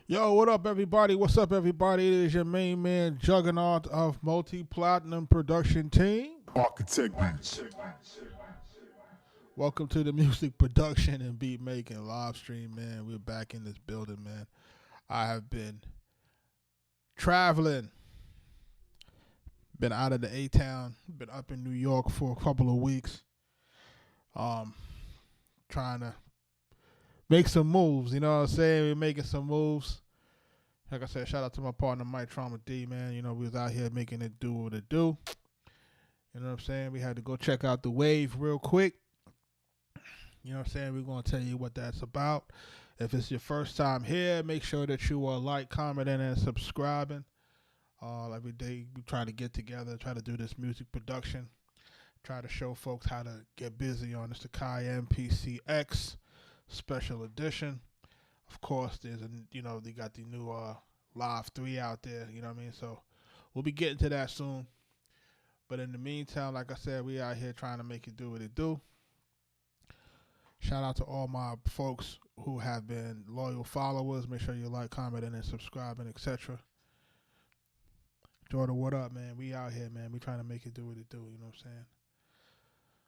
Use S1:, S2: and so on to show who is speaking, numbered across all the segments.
S1: Yo, what up, everybody? What's up, everybody? It is your main man, Juggernaut of Multi-Platinum Production Team.
S2: Arkatech Beatz.
S1: Welcome to the music production and beat making live stream, man. We're back in this building, man. I have been traveling, been out of the A-Town, been up in New York for a couple of weeks, trying to make some moves, you know what I'm saying? We're making some moves. Like I said, shout out to my partner, Mike Trauma D, man. You know, we was out here making it do what it do. You know what I'm saying? We had to go check out the wave real quick. You know what I'm saying? We're going to tell you what that's about. If it's your first time here, make sure that you are like, commenting, and subscribing. Every day we try to get together, try to do this music production, try to show folks how to get busy on this Sakai MPCX special edition. Of course, there's they got the new Live 3 out there, you know what I mean? So we'll be getting to that soon. But in the meantime, like I said, we out here trying to make it do what it do. Shout out to all my folks who have been loyal followers. Make sure you like, commenting, and subscribing, etc. Jordan, what up, man? We out here, man. We trying to make it do what it do, you know what I'm saying?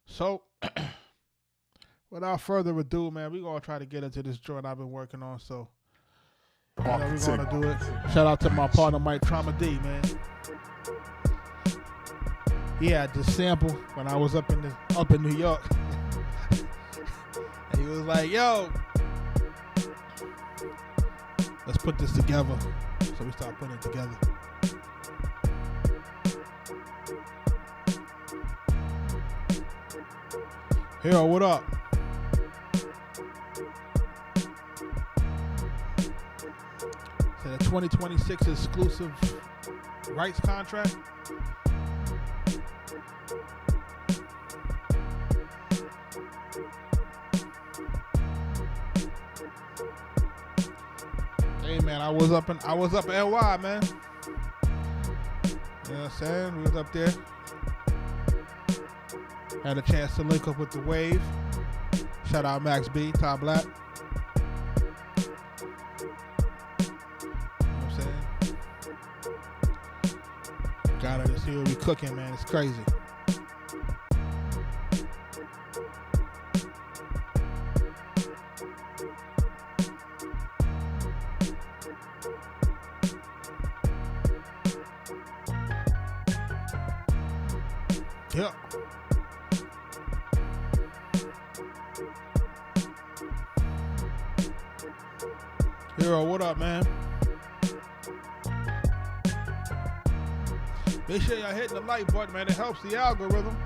S1: So, without further ado, man, we're going to try to get into this joint I've been working on. So, we're going to do it. Shout out to my partner, Mike Trauma D, man. He had this sample when I was up in New York. And he was like, yo, let's put this together. So we started putting it together. Hero, what up? So the 2026 exclusive rights contract. Hey man, I was up in NY, man. You know what I'm saying? We was up there. Had a chance to link up with the Wave. Shout out Max B, Tom Black. You know what I'm saying? Got to see what we cooking, man. It's crazy. Yep. Hero, what up, man? Make sure y'all hitting the like button, man. It helps the algorithm.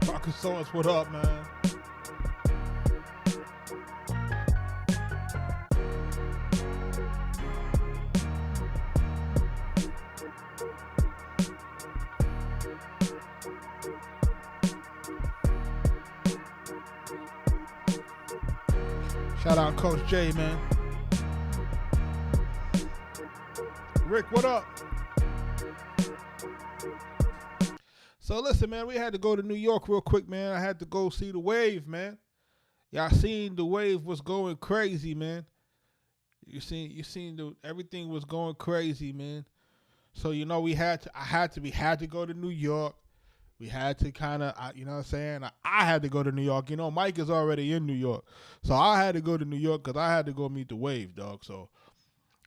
S1: Marcus, what up, man? Shout out Coach J, man. Rick, what up? So listen, man, we had to go to New York real quick, man. I had to go see the Wave, man. Y'all seen the Wave was going crazy, man. You seen everything was going crazy, man. So we had to go to New York. We had to kind of, you know what I'm saying? I had to go to New York. You know, Mike is already in New York. So I had to go to New York because I had to go meet the Wave, dog. So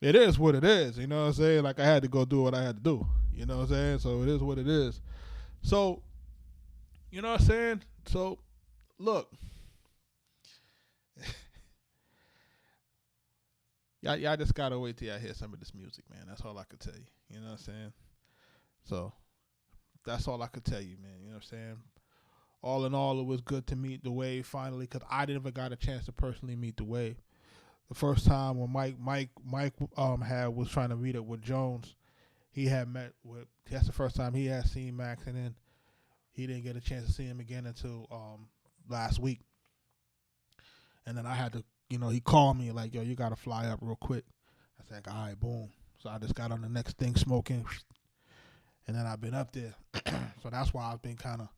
S1: it is what it is. You know what I'm saying? Like I had to go do what I had to do. You know what I'm saying? So it is what it is. So, you know what I'm saying? So, look. Y'all just got to wait till y'all hear some of this music, man. That's all I could tell you. You know what I'm saying? So, that's all I could tell you, man. You know what I'm saying? All in all, it was good to meet the Wave finally because I never got a chance to personally meet the Wave. The first time when Mike was trying to meet up with Jones, that's the first time he had seen Max, and then he didn't get a chance to see him again until last week. And then I had to he called me like, yo, you got to fly up real quick. I said, all right, boom. So I just got on the next thing smoking, and then I've been up there. So that's why I've been kind of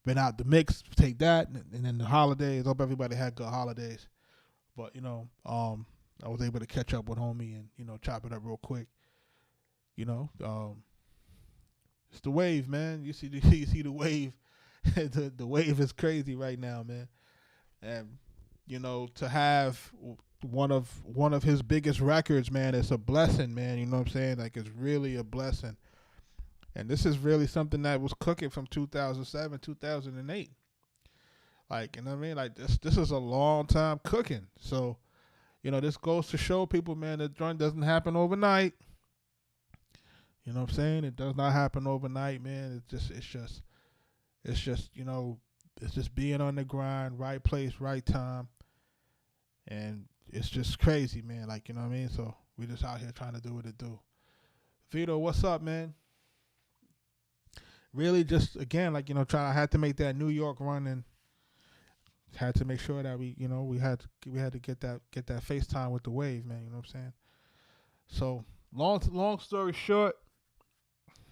S1: been out the mix. Take that, and then the holidays. Hope everybody had good holidays. But I was able to catch up with homie and chop it up real quick. It's the wave, man. You see the wave. the wave is crazy right now, man. And to have one of his biggest records, man, it's a blessing, man. You know what I'm saying? Like, it's really a blessing. And this is really something that was cooking from 2007, 2008. Like, you know what I mean? Like, this is a long time cooking. So, this goes to show people, man, that joint doesn't happen overnight. You know what I'm saying? It does not happen overnight, man. It's just being on the grind, right place, right time. And it's just crazy, man. Like, you know what I mean? So we just out here trying to do what it do. Vito, what's up, man? Really just, again, like, I had to make that New York run, and had to make sure that we had to get that FaceTime with the wave, man. You know what I'm saying? So long story short,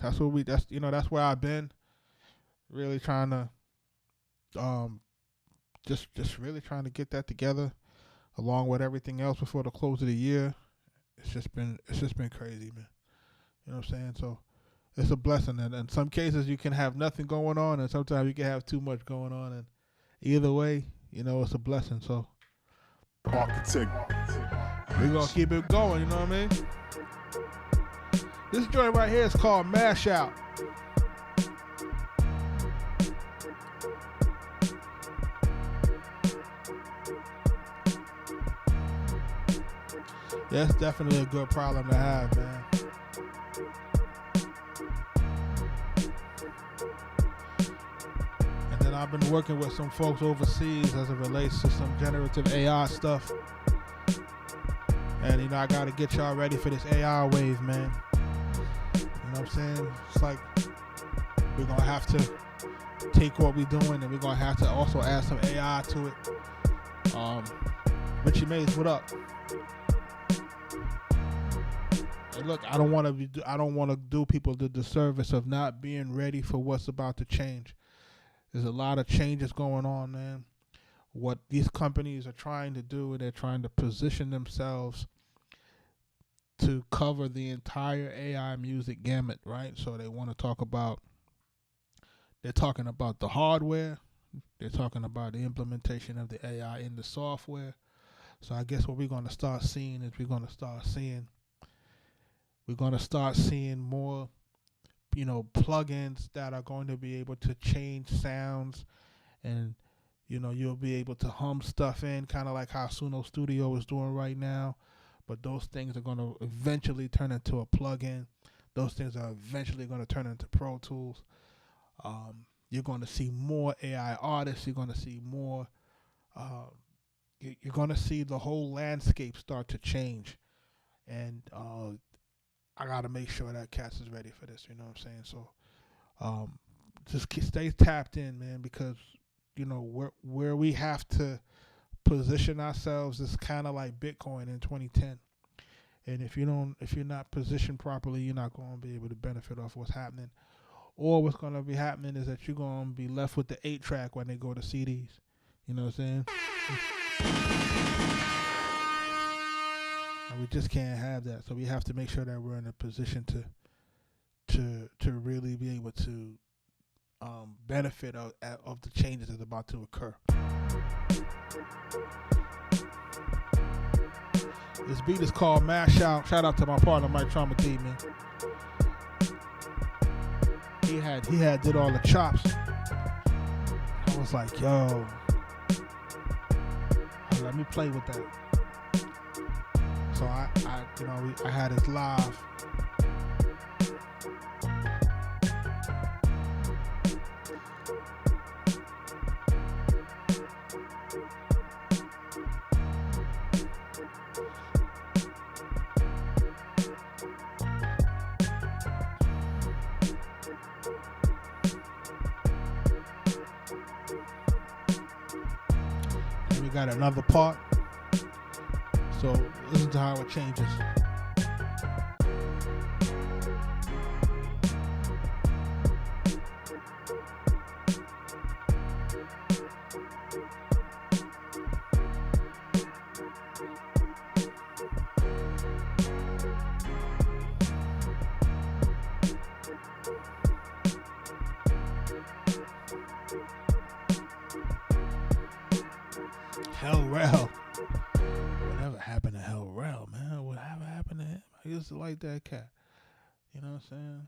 S1: that's where I've been. Really trying to just really trying to get that together, along with everything else before the close of the year. It's just been crazy, man. You know what I'm saying? So it's a blessing, and in some cases you can have nothing going on, and sometimes you can have too much going on, and either way, it's a blessing. So
S2: Arkatech.
S1: We're gonna keep it going, you know what I mean? This joint right here is called Mash Out. That's definitely a good problem to have, man. And then I've been working with some folks overseas as it relates to some generative AI stuff. And I gotta get y'all ready for this AI wave, man. You know what I'm saying? It's like we're gonna have to take what we're doing, and we're gonna have to also add some AI to it. Richie Mays, what up? And look, I don't want to do people the disservice of not being ready for what's about to change. There's a lot of changes going on, man. What these companies are trying to do, they're trying to position themselves to cover the entire AI music gamut, right? So they want to talk about, they're talking about the hardware, they're talking about the implementation of the AI in the software. So I guess what we're going to start seeing is we're going to start seeing more, plugins that are going to be able to change sounds, and you'll be able to hum stuff in, kind of like how Suno Studio is doing right now. But those things are going to eventually turn into a plugin. Those things are eventually going to turn into Pro Tools. You're going to see more AI artists. You're going to see more. You're going to see the whole landscape start to change. And I got to make sure that Cats is ready for this. You know what I'm saying? So just stay tapped in, man, because where we have to position ourselves is kind of like Bitcoin in 2010. And if you're not positioned properly, you're not going to be able to benefit off what's happening. Or what's going to be happening is that you're going to be left with the 8-track when they go to CDs. You know what I'm saying? And we just can't have that. So we have to make sure that we're in a position to really be able to benefit of the changes that's about to occur. This beat is called Mash Out. Shout out to my partner Mike Trauma D, man. He had did all the chops. I was like, yo, let me play with that. So I had it live. And we got another part. So listen to how it changes. Hell Rel. Whatever happened to Hell Rel, man? Whatever happened to him? I used to like that cat. You know what I'm saying?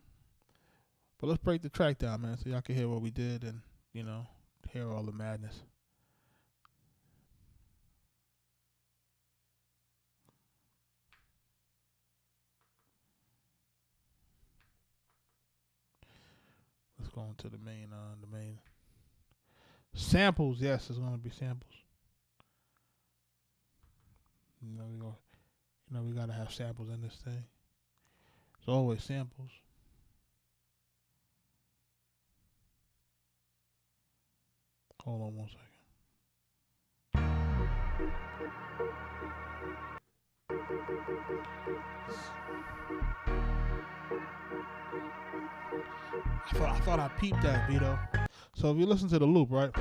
S1: But let's break the track down, man, so y'all can hear what we did and, you know, hear all the madness. Let's go into the main samples. Yes, it's gonna be samples. We gotta have samples in this thing. It's always samples. Hold on 1 second. I thought I peeped that, Vito. So if you listen to the loop, right?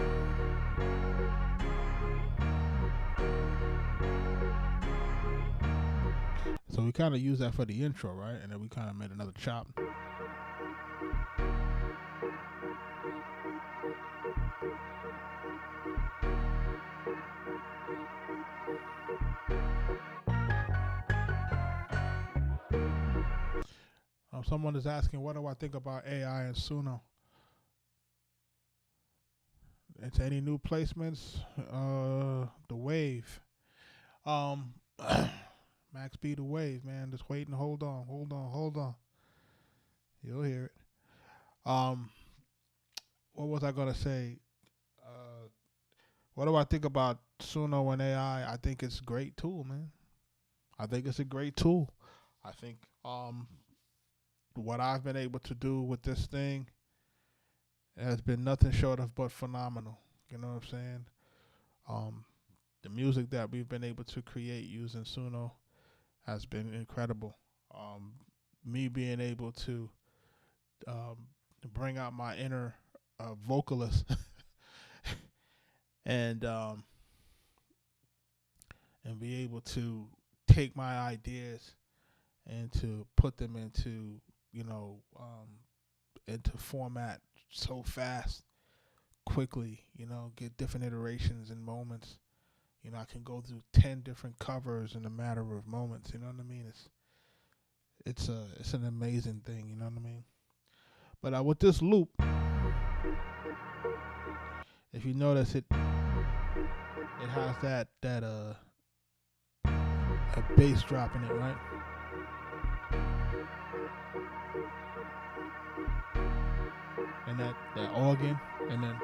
S1: So we kind of use that for the intro, right? And then we kind of made another chop. Someone is asking, what do I think about AI and Suno? It's any new placements? The Wave. Max B, the Wave, man. Just wait and hold on. You'll hear it. What was I gonna say? What do I think about Suno and AI? I think it's a great tool, man. I think it's a great tool. I think what I've been able to do with this thing has been nothing short of but phenomenal. You know what I'm saying? The music that we've been able to create using Suno has been incredible. Me being able to bring out my inner vocalist and be able to take my ideas and to put them into into format so fast, quickly, get different iterations and moments. I can go through 10 different covers in a matter of moments. You know what I mean? It's an amazing thing. You know what I mean? But with this loop, if you notice it has that a bass drop in it, right? And that organ, and then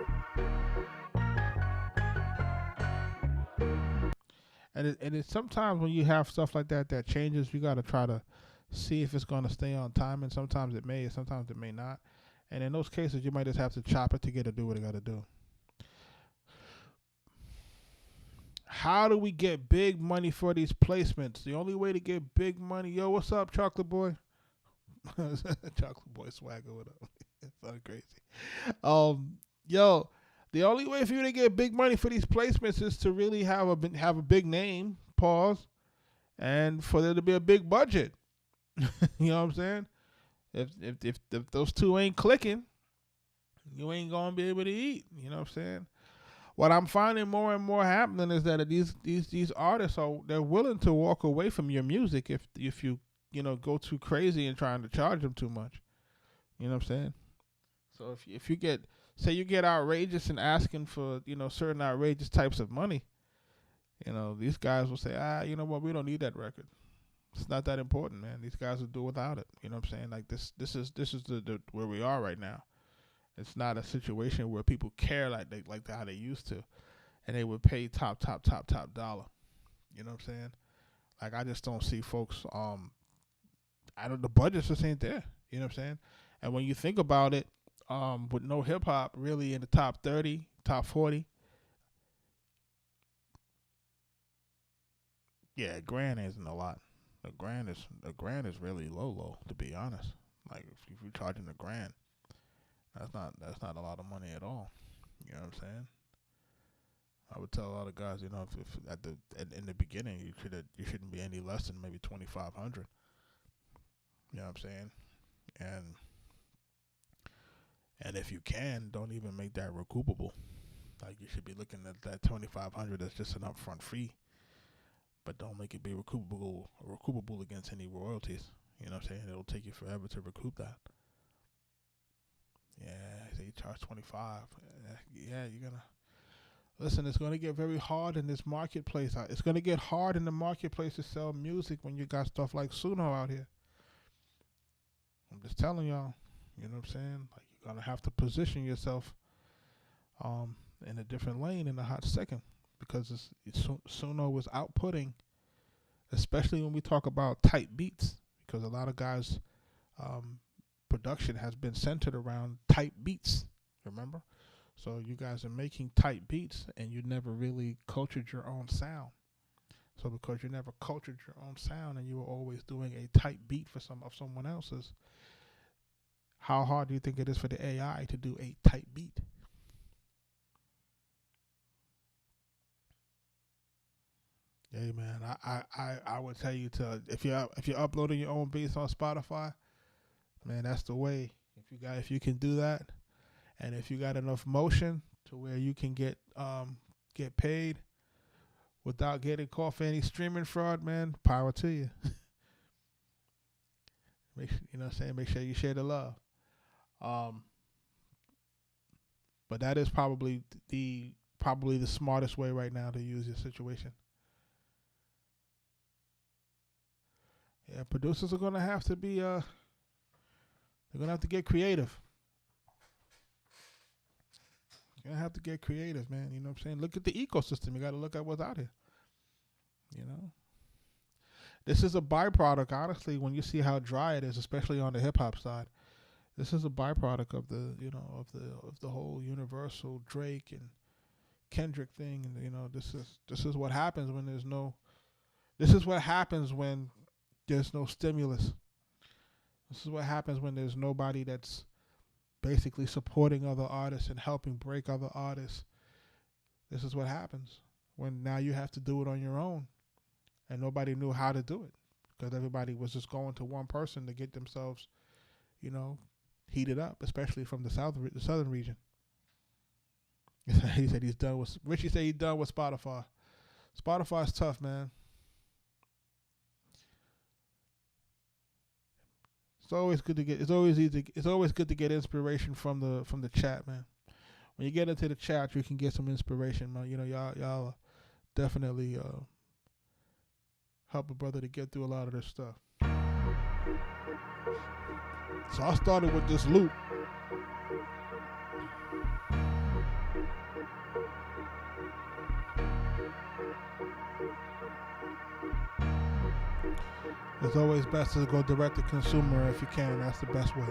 S1: and it's sometimes when you have stuff like that changes, you got to try to see if it's going to stay on time, and sometimes it may, sometimes it may not. And in those cases, you might just have to chop it to get to do what it got to do. How do we get big money for these placements? The only way to get big money, yo, what's up, Chocolate Boy? Chocolate Boy Swagger, what up? It's so crazy. Yo, the only way for you to get big money for these placements is to really have a big name, pause, and for there to be a big budget. You know what I'm saying? If those two ain't clicking, you ain't gonna be able to eat. You know what I'm saying? What I'm finding more and more happening is that these artists they're willing to walk away from your music if you go too crazy and trying to charge them too much. You know what I'm saying? So if you get outrageous and asking for certain outrageous types of money, these guys will say, you know what, we don't need that record. It's not that important, man. These guys will do without it. You know what I'm saying? Like this is the where we are right now. It's not a situation where people care like how they used to, and they would pay top dollar. You know what I'm saying? Like I just don't see folks. The budgets just ain't there. You know what I'm saying? And when you think about it, with no hip hop really in the top 30, top 40, Yeah, grand isn't a lot. The grand is really low, to be honest. Like if you're charging a grand, that's not a lot of money at all. You know what I'm saying? I would tell a lot of guys, if at the in the beginning you shouldn't be any less than maybe 2,500. You know what I'm saying? And if you can, don't even make that recoupable. Like you should be looking at that 2,500 as just an upfront fee, but don't make it be recoupable against any royalties. You know what I'm saying? It'll take you forever to recoup that. Yeah, so you charge 25. Yeah, you're gonna listen. It's gonna get very hard in this marketplace. It's gonna get hard in the marketplace to sell music when you got stuff like Suno out here. I'm just telling y'all. You know what I'm saying? Like you're gonna have to position yourself in a different lane in a hot second because Suno was outputting, especially when we talk about tight beats, because a lot of guys production has been centered around tight beats, remember? So you guys are making tight beats and you never really cultured your own sound. So because you never cultured your own sound and you were always doing a tight beat for someone else's, how hard do you think it is for the AI to do a tight beat? Hey man, I would tell you to if you're uploading your own beats on Spotify, man, that's the way. If you can do that, and if you got enough motion to where you can get paid without getting caught for any streaming fraud, man, power to you. Make sure you share the love. But that is probably the smartest way right now to use your situation. Yeah, producers are gonna have to be they're gonna have to get creative. You're gonna have to get creative, man. You know what I'm saying? Look at the ecosystem. You gotta look at what's out here. You know? This is a byproduct, honestly, when you see how dry it is, especially on the hip hop side. This is a byproduct of the whole Universal Drake and Kendrick thing, and this is what happens when there's no stimulus. This is what happens when there's nobody that's basically supporting other artists and helping break other artists. This is what happens when now you have to do it on your own, and nobody knew how to do it because everybody was just going to one person to get themselves, heated up, especially from the southern region. He said he's done with Richie. Said he's done with Spotify. Spotify's tough, man. It's always good to get. It's always good to get inspiration from the chat, man. When you get into the chat, you can get some inspiration, man. Y'all definitely help a brother to get through a lot of this stuff. So I started with this loop. It's always best to go direct to consumer if you can. That's the best way.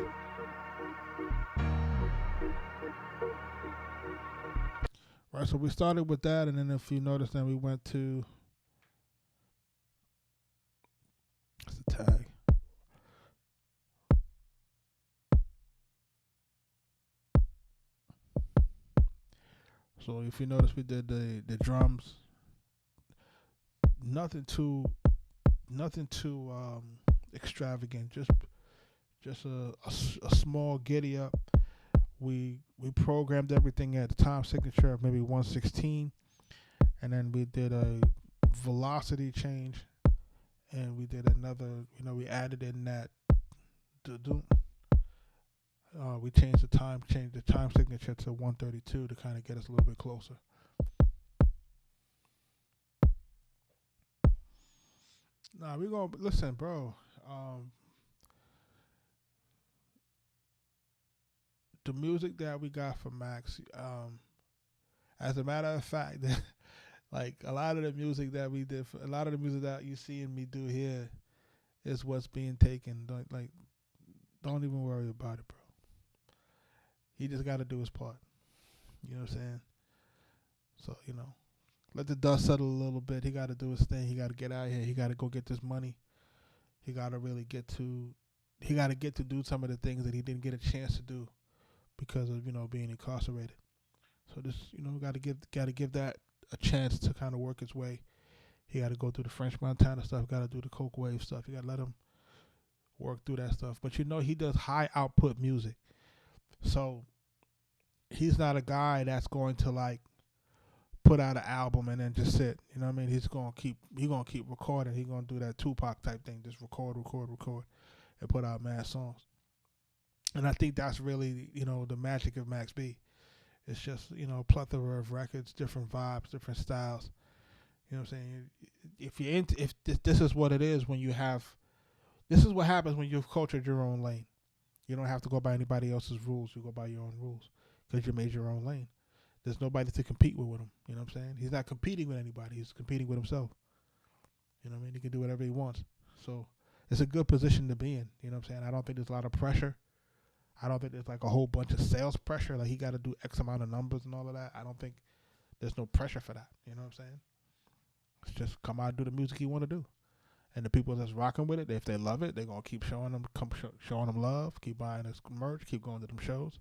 S1: Right, so we started with that, and then if you notice, then we went to what's the tag? So if you notice, we did the drums. Nothing too extravagant. Just a small giddy up. We programmed everything at the time signature of maybe 116, and then we did a velocity change, and we did another. We added in that. We changed the time signature to 132 to kind of get us a little bit closer. Nah, we gonna listen, bro. The music that we got from Max, as a matter of fact, like a lot of the music that we did, a lot of the music that you see me do here, is what's being taken. Don't even worry about it, bro. He just got to do his part. You know what I'm saying? So Let the dust settle a little bit. He got to do his thing. He got to get out here. He got to go get this money. He got to really get to. He got to get to do some of the things that he didn't get a chance to do because of being incarcerated. So this got to give that a chance to kind of work its way. He got to go through the French Montana stuff. Got to do the Coke Wave stuff. You got to let him work through that stuff. But he does high output music, so he's not a guy that's going to like put out an album and then just sit. You know what I mean? He's gonna keep recording. He's gonna do that Tupac type thing, just record, and put out mad songs. And I think that's really the magic of Max B. It's just a plethora of records, different vibes, different styles. You know what I'm saying? If this is what it is when you have, this is what happens when you've cultured your own lane. You don't have to go by anybody else's rules. You go by your own rules because you made your own lane. There's nobody to compete with him. You know what I'm saying? He's not competing with anybody. He's competing with himself. You know what I mean? He can do whatever he wants. So it's a good position to be in. You know what I'm saying? I don't think there's a lot of pressure. I don't think there's like a whole bunch of sales pressure. Like he got to do X amount of numbers and all of that. I don't think there's no pressure for that. You know what I'm saying? It's just come out and do the music you want to do. And the people that's rocking with it, if they love it, they're going to keep showing them love, keep buying this merch, keep going to them shows.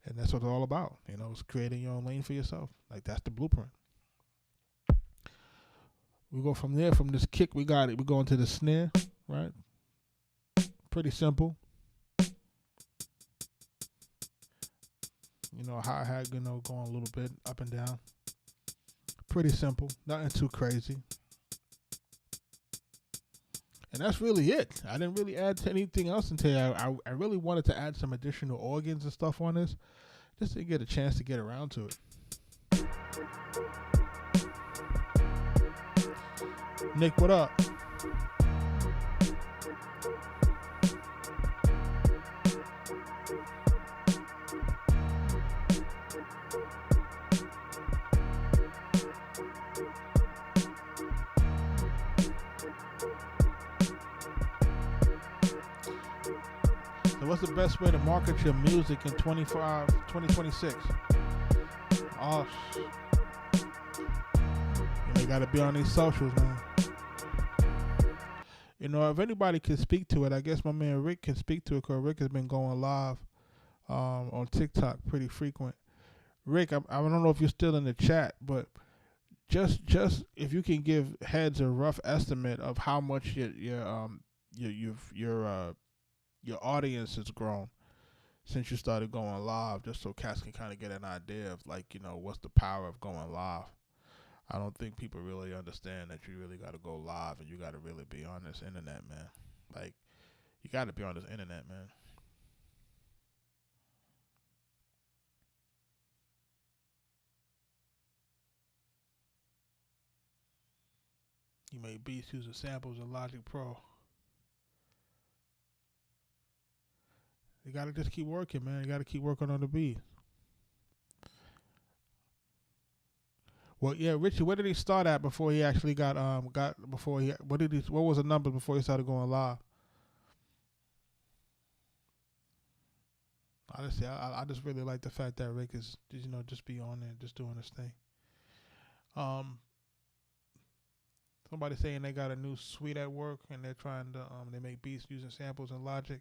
S1: And that's what it's all about. It's creating your own lane for yourself. Like, that's the blueprint. We go from there, from this kick, we got it. We go into the snare, right? Pretty simple. Hi-hat, going a little bit up and down. Pretty simple. Nothing too crazy. And that's really it. I didn't really add to anything else until I really wanted to add some additional organs and stuff on this, just to get a chance to get around to it. Nick, what up? What's the best way to market your music in 2026? Oh, you got to be on these socials, man. If anybody can speak to it, I guess my man Rick can speak to it, because Rick has been going live on TikTok pretty frequent. Rick, I don't know if you're still in the chat, but just if you can give heads a rough estimate of how much your audience has grown since you started going live, just so cats can kind of get an idea of what's the power of going live. I don't think people really understand that you really got to go live and you got to really be on this internet, man. Like, you got to be on this internet, man. You made beats using samples of Logic Pro. You gotta just keep working, man. You gotta keep working on the beat. Well, yeah, Richie, where did he start at before he actually what was the number before he started going live? Honestly, I just really like the fact that Rick is just be on there, just doing his thing. Somebody saying they got a new suite at work and they're trying to they make beats using samples and Logic.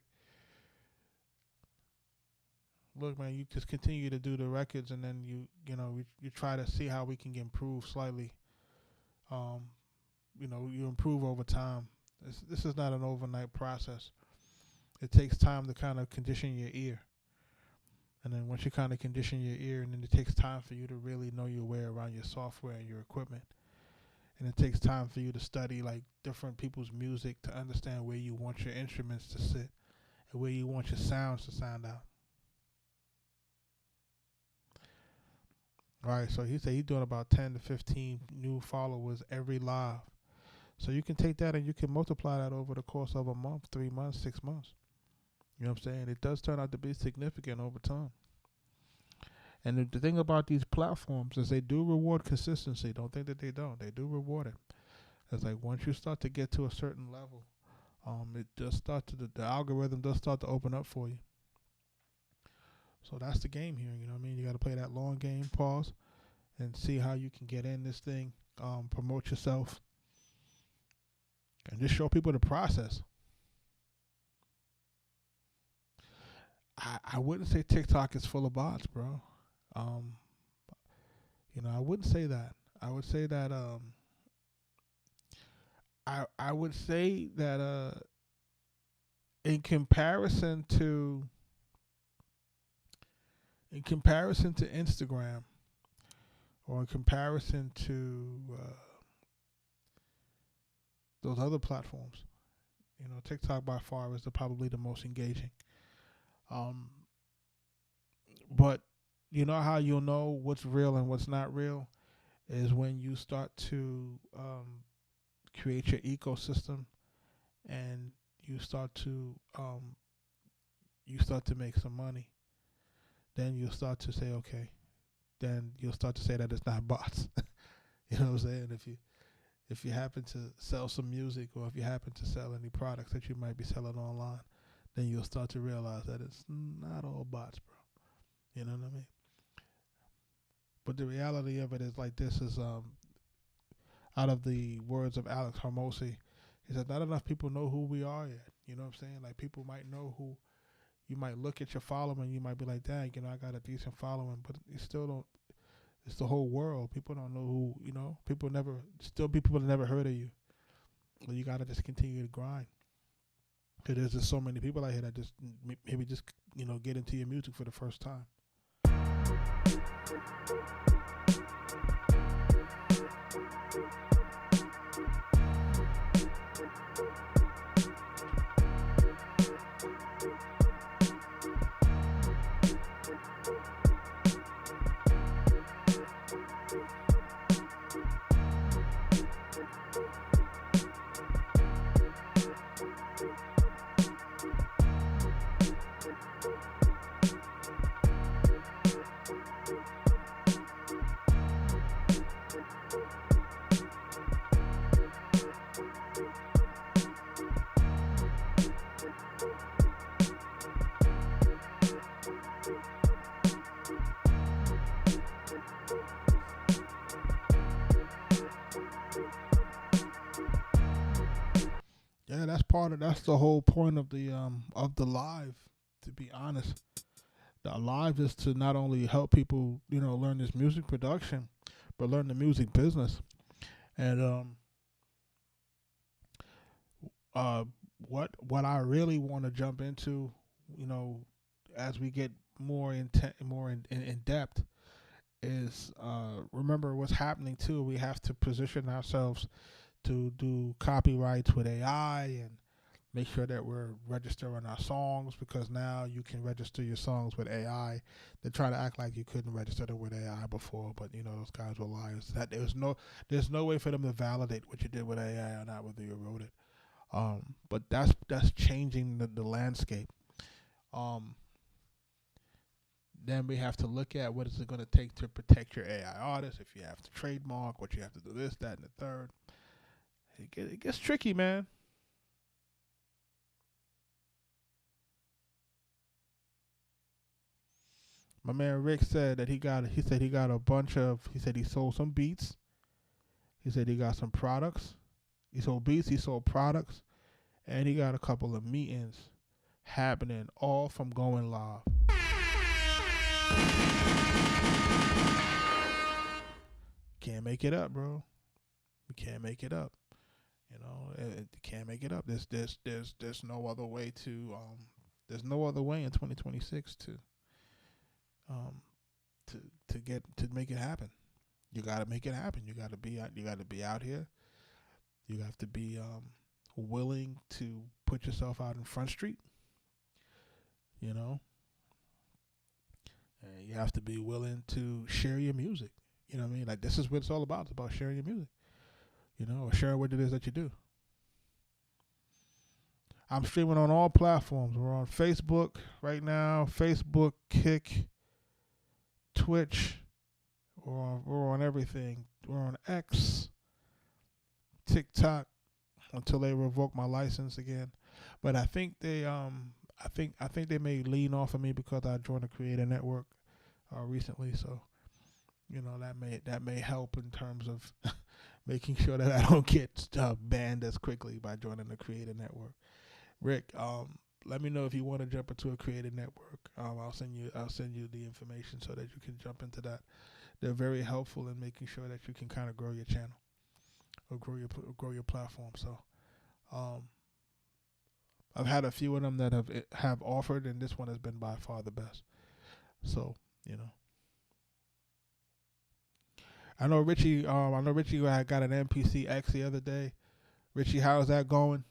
S1: Look, man, you just continue to do the records, and then you try to see how we can improve slightly. You improve over time. This is not an overnight process. It takes time to kind of condition your ear. And then once you kind of condition your ear, and then it takes time for you to really know your way around your software and your equipment. And it takes time for you to study like different people's music to understand where you want your instruments to sit and where you want your sounds to sound out. All right, so he said he's doing about 10 to 15 new followers every live. So you can take that and you can multiply that over the course of a month, 3 months, 6 months. You know what I'm saying? It does turn out to be significant over time. And the thing about these platforms is they do reward consistency. Don't think that they don't. They do reward it. It's like once you start to get to a certain level, it does start to the algorithm does start to open up for you. So that's the game here. You know what I mean? You got to play that long game, pause, and see how you can get in this thing, promote yourself, and just show people the process. I wouldn't say TikTok is full of bots, bro. Um, I wouldn't say that. I would say that I would say that in comparison to Instagram, or in comparison to those other platforms, TikTok by far is probably the most engaging. But you know how you'll know what's real and what's not real is when you start to create your ecosystem, and you start to make some money. Then you'll start to say, okay. Then you'll start to say that it's not bots. You know what I'm saying? If you happen to sell some music, or if you happen to sell any products that you might be selling online, then you'll start to realize that it's not all bots, bro. You know what I mean? But the reality of it is like this is out of the words of Alex Hormozy, he said not enough people know who we are yet. You know what I'm saying? Like, people might know who, you might look at your following, you might be like, dang, I got a decent following, but you still don't. It's the whole world. People don't know who, people have never heard of you. So you got to just continue to grind. Because there's just so many people out here that just maybe just, get into your music for the first time. Yeah, that's the whole point of the live, to be honest. The live is to not only help people, learn this music production, but learn the music business. And what I really want to jump into, as we get more in depth, is remember what's happening too. We have to position ourselves to do copyrights with AI, and make sure that we're registering our songs, because now you can register your songs with AI. They try to act like you couldn't register them with AI before, but those guys were liars. That there's no way for them to validate what you did with AI or not, whether you wrote it. But that's changing the landscape. Then we have to look at what is it going to take to protect your AI artist. If you have to trademark, what you have to do, this, that, and the third. It gets tricky, man. My man Rick said that he got a bunch of, he said he sold some beats. He said he got some products. He sold beats, he sold products, and he got a couple of meetings happening, all from going live. Can't make it up, bro. You can't make it up. You can't make it up. There's no other way to there's no other way in 2026 to make it happen. You got to make it happen. You got to be out here. You have to be willing to put yourself out in Front Street. And you have to be willing to share your music. You know what I mean? Like, this is what it's all about. It's about sharing your music. Or share what it is that you do. I'm streaming on all platforms. We're on Facebook right now. Facebook, Kick, Twitch. We're on everything. We're on X, TikTok, until they revoke my license again. But I think they they may lean off of me because I joined the Creator Network recently. So that may help in terms of making sure that I don't get banned as quickly by joining the Creator Network. Rick, let me know if you want to jump into a Creator Network. I'll send you the information so that you can jump into that. They're very helpful in making sure that you can kind of grow your channel or grow your platform. So, I've had a few of them that have offered, and this one has been by far the best. So, I know Richie got an MPC X the other day. Richie, how's that going?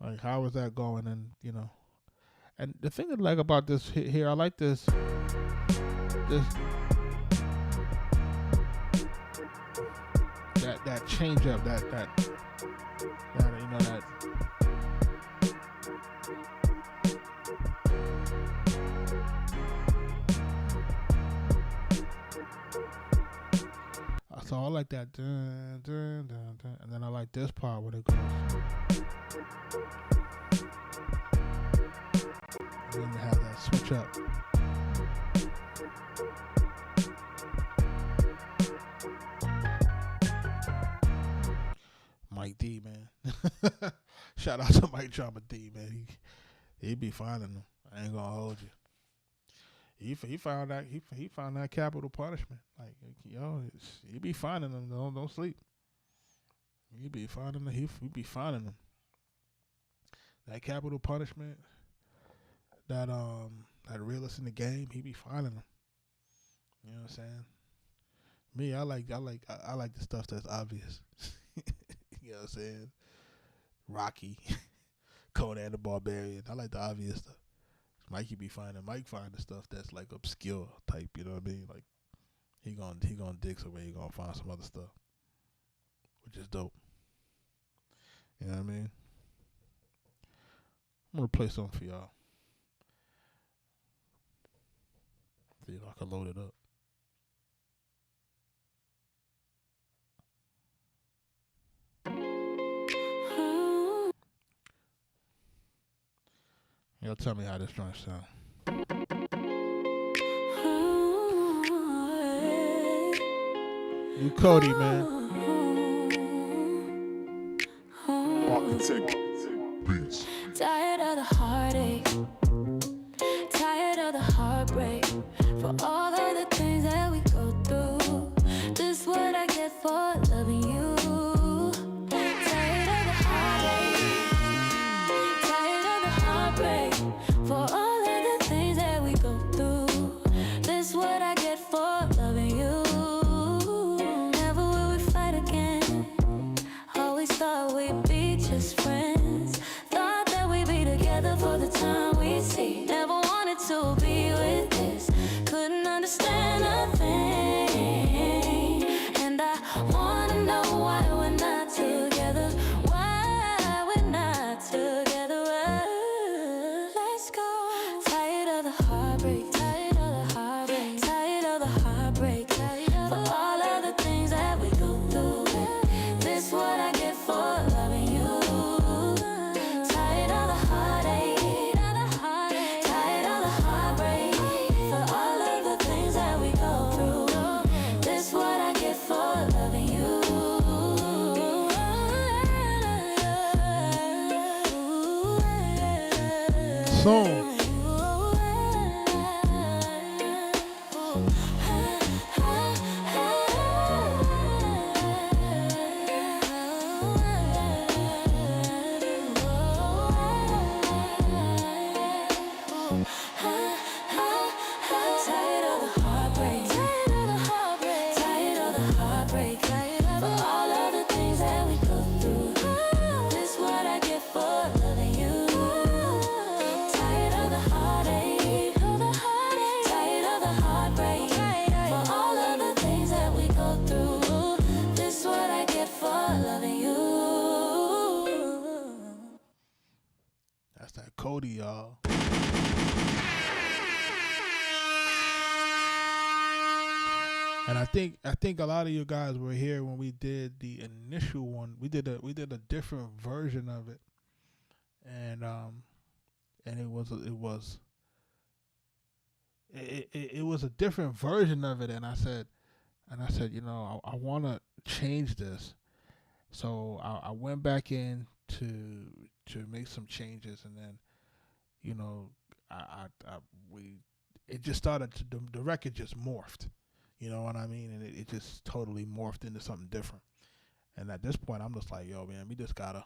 S1: Like, how is that going? And and the thing I like about this here, I like this that change up, that so I like that dun, dun, dun, dun, and then I like this part where it goes, and then you have that switch up. Mike D, man. Shout out to Mike Drama D, man. He be finding them. I ain't gonna hold you. He found that capital punishment. Like, he be finding them. Don't sleep. He be finding them. He be finding them. That capital punishment. That realist in the game. He be finding them. You know what I'm saying? Me, I like the stuff that's obvious. You know what I'm saying? Rocky, Conan the Barbarian. I like the obvious stuff. Mike find the stuff that's like obscure type. You know what I mean? Like he gonna dig somewhere. He gonna find some other stuff, which is dope. You know what I mean? I'm gonna play something for y'all. See if I can load it up. Y'all tell me how this joint sound. New Cody, man.
S2: Arkatech Beatz.
S3: Tired of the heartache, tired of the heartbreak, for all of the things that we go through. This what I get for loving you. Tired of the heartache, tired of the heartbreak, for all of the things that we go through. This what I get for loving you. Never will we fight again. Always thought we'd be just friends. Thought that we'd be together for the time we see. Never wanted to be with this. Couldn't understand a thing. And I wanna know why we're not together. Why we're not together. Let's go. Tired of the heartbreak. Tired of the heartbreak. Tired of the heartbreak. For all of the things that we go through. This what I get for loving you. Tired of the heartache. Tired of the heartbreak. For all of the things that we go through. This what I get for loving you.
S1: Song.
S3: Tired of the heartbreak. Tired of the heartbreak. Tired of the heartbreak. For all of the things that we go through. This what I get for loving you. Tired of the heartache. Tired of the heartbreak. For all of the things that we go through. This what I get for loving you.
S1: That's that Cody, y'all. And I think a lot of you guys were here when we did the initial one. We did a different version of it, and it was it was a different version of it, and I said, you know, I want to change this. So I went back in to make some changes, and then, you know, we it just started to the record just morphed. You know what I mean? And it just totally morphed into something different. And at this point, I'm just like, yo, man, we just gotta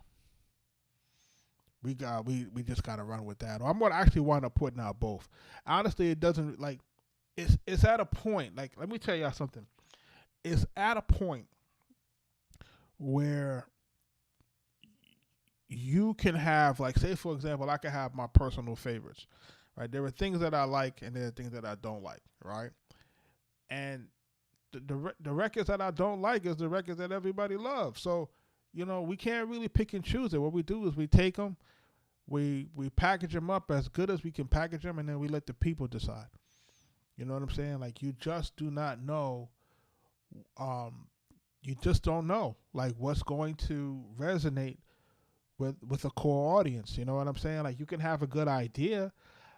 S1: run with that. Or I'm gonna actually wind up putting out both. Honestly, it doesn't like it's at a point. Like, let me tell y'all something. It's at a point where you can have, like, say for example, I can have my personal favorites, right? There are things that I like, and there are things that I don't like, right? And the records that I don't like is the records that everybody loves. So, you know, we can't really pick and choose it. What we do is we take them, we package them up as good as we can package them, and then we let the people decide. You know what I'm saying? Like, you just do not know. You just don't know, like, what's going to resonate with a core audience. You know what I'm saying? Like, you can have a good idea.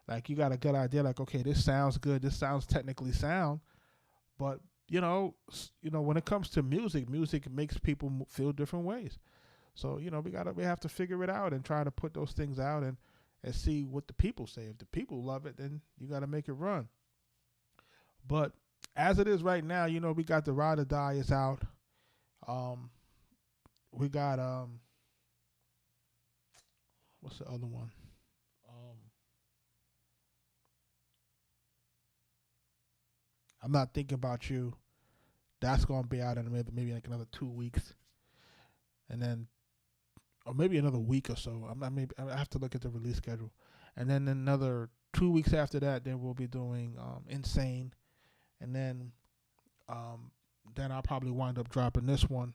S1: Like, you got a good idea. Like, okay, this sounds good. This sounds technically sound. But, you know, when it comes to music makes people feel different ways. So, you know, we have to figure it out and try to put those things out and see what the people say. If the people love it, then you got to make it run. But as it is right now, you know, we got the Ride or Die is out. We got what's the other one? I'm Not Thinking About You. That's gonna be out in maybe like another 2 weeks, and then, or maybe another week or so. I have to look at the release schedule, and then another 2 weeks after that, then we'll be doing Insane, and then I'll probably wind up dropping this one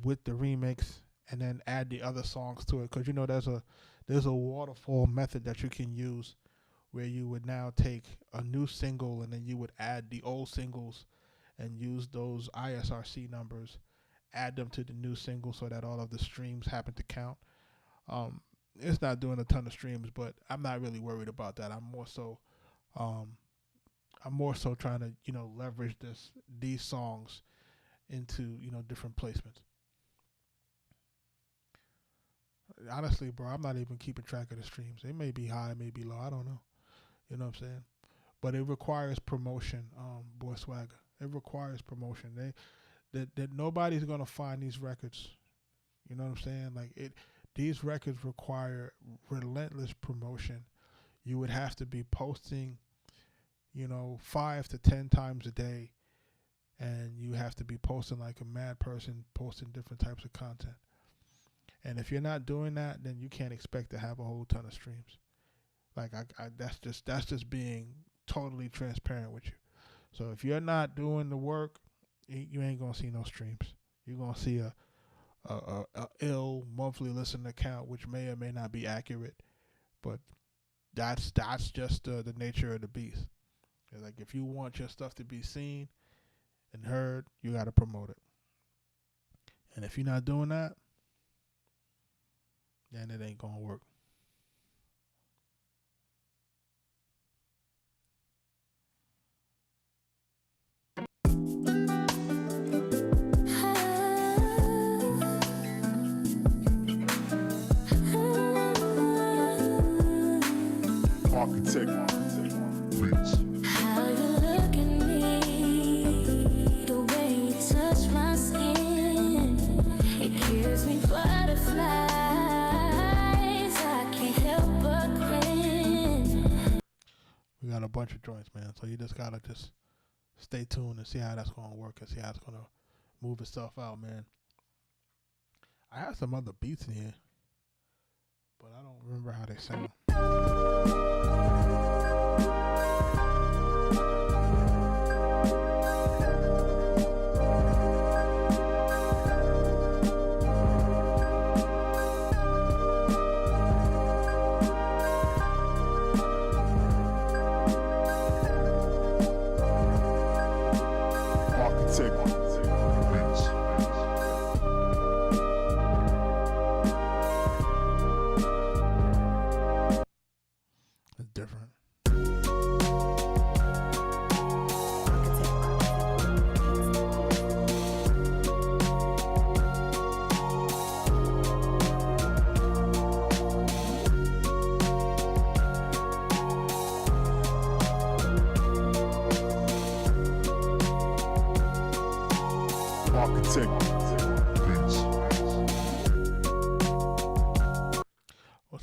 S1: with the remix, and then add the other songs to it. Because, you know, there's a waterfall method that you can use, where you would now take a new single and then you would add the old singles and use those ISRC numbers, add them to the new single so that all of the streams happen to count. It's not doing a ton of streams, but I'm not really worried about that. I'm more so trying to, you know, leverage these songs into, you know, different placements. Honestly, bro, I'm not even keeping track of the streams. It may be high, it may be low. I don't know. You know what I'm saying? But it requires promotion, Boy Swagger. It requires promotion. That nobody's gonna find these records. You know what I'm saying? Like, these records require relentless promotion. You would have to be posting, you know, 5 to 10 times a day, and you have to be posting like a mad person, posting different types of content. And if you're not doing that, then you can't expect to have a whole ton of streams. Like, that's just being totally transparent with you. So if you're not doing the work, you ain't gonna see no streams. You're gonna see a ill monthly listener count, which may or may not be accurate, but that's just the nature of the beast. Like, if you want your stuff to be seen and heard, you got to promote it. And if you're not doing that, then it ain't gonna work.
S2: Arkatech Beatz.
S3: How you look at me, the way you touch my skin, it gives me butterflies. I can't help but grin.
S1: We got a bunch of joints, man. So you just gotta just stay tuned and see how that's gonna work and see how it's gonna move itself out, man. I have some other beats in here, but I don't remember how they sound.
S2: Arkatech Beatz.
S1: It's different.
S2: Arkatech Beatz.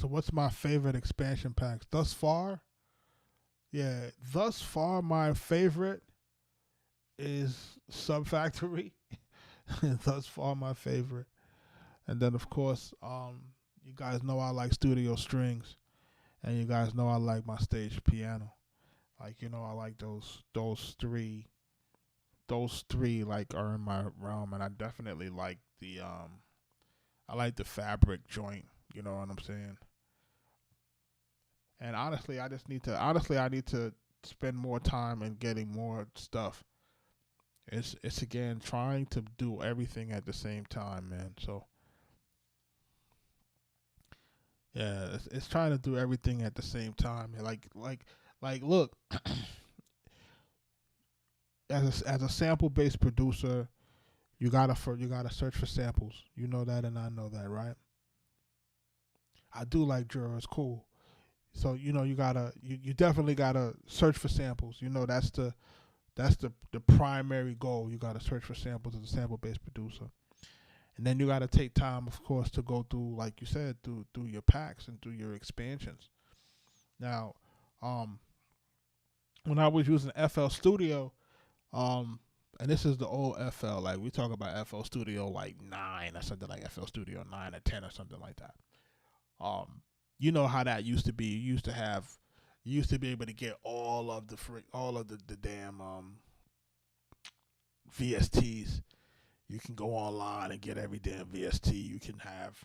S1: So what's my favorite expansion packs thus far? Yeah, thus far my favorite is Sub Factory. Thus far my favorite. And then of course, you guys know I like studio strings, and you guys know I like my stage piano. Like, you know, I like those three like are in my realm, and I definitely like the I like the fabric joint, you know what I'm saying? And honestly, I need to spend more time in getting more stuff. It's again trying to do everything at the same time, man. So yeah, it's trying to do everything at the same time. Like look, as a sample based producer, you gotta search for samples. You know that, and I know that, right? I do like Jura, it's cool. So you know you definitely gotta search for samples. You know that's the primary goal. You gotta search for samples as a sample based producer, and then you gotta take time, of course, to go through, like you said, through your packs and through your expansions. Now, when I was using FL Studio, and this is the old FL, like we talk about FL Studio like 9 or something, like FL Studio 9 or 10 or something like that. You know how that used to be. You used to be able to get all of the damn VSTs. You can go online and get every damn VST. You can have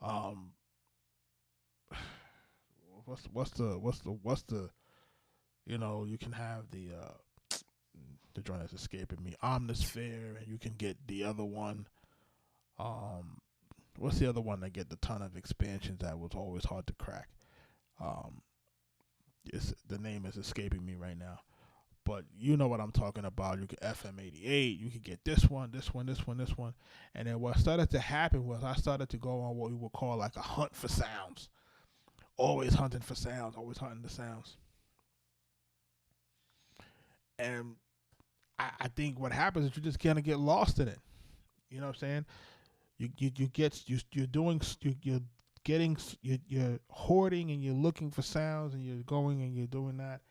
S1: um what's the you know, you can have the joint that's escaping me, Omnisphere, and you can get the other one. What's the other one that get the ton of expansions that was always hard to crack? The name is escaping me right now, but you know what I'm talking about. You get FM88. You can get this one, and then what started to happen was I started to go on what we would call like a hunt for sounds. Always hunting for sounds. Always hunting the sounds. And I think what happens is you just kind of get lost in it. You know what I'm saying? You're hoarding and you're looking for sounds and you're going and you're doing that.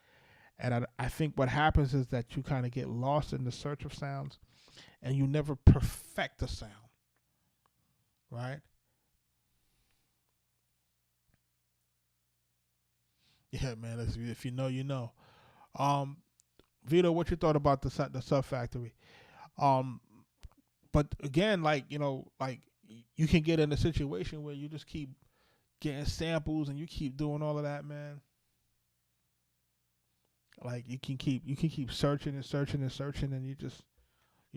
S1: And I think what happens is that you kind of get lost in the search of sounds, and you never perfect a sound, right? Yeah, man. If you know, you know. Vito, what you thought about the Sub Factory? Um, but again, like, you know, like you can get in a situation where you just keep getting samples and you keep doing all of that, man. Like you can keep searching and searching and searching, and you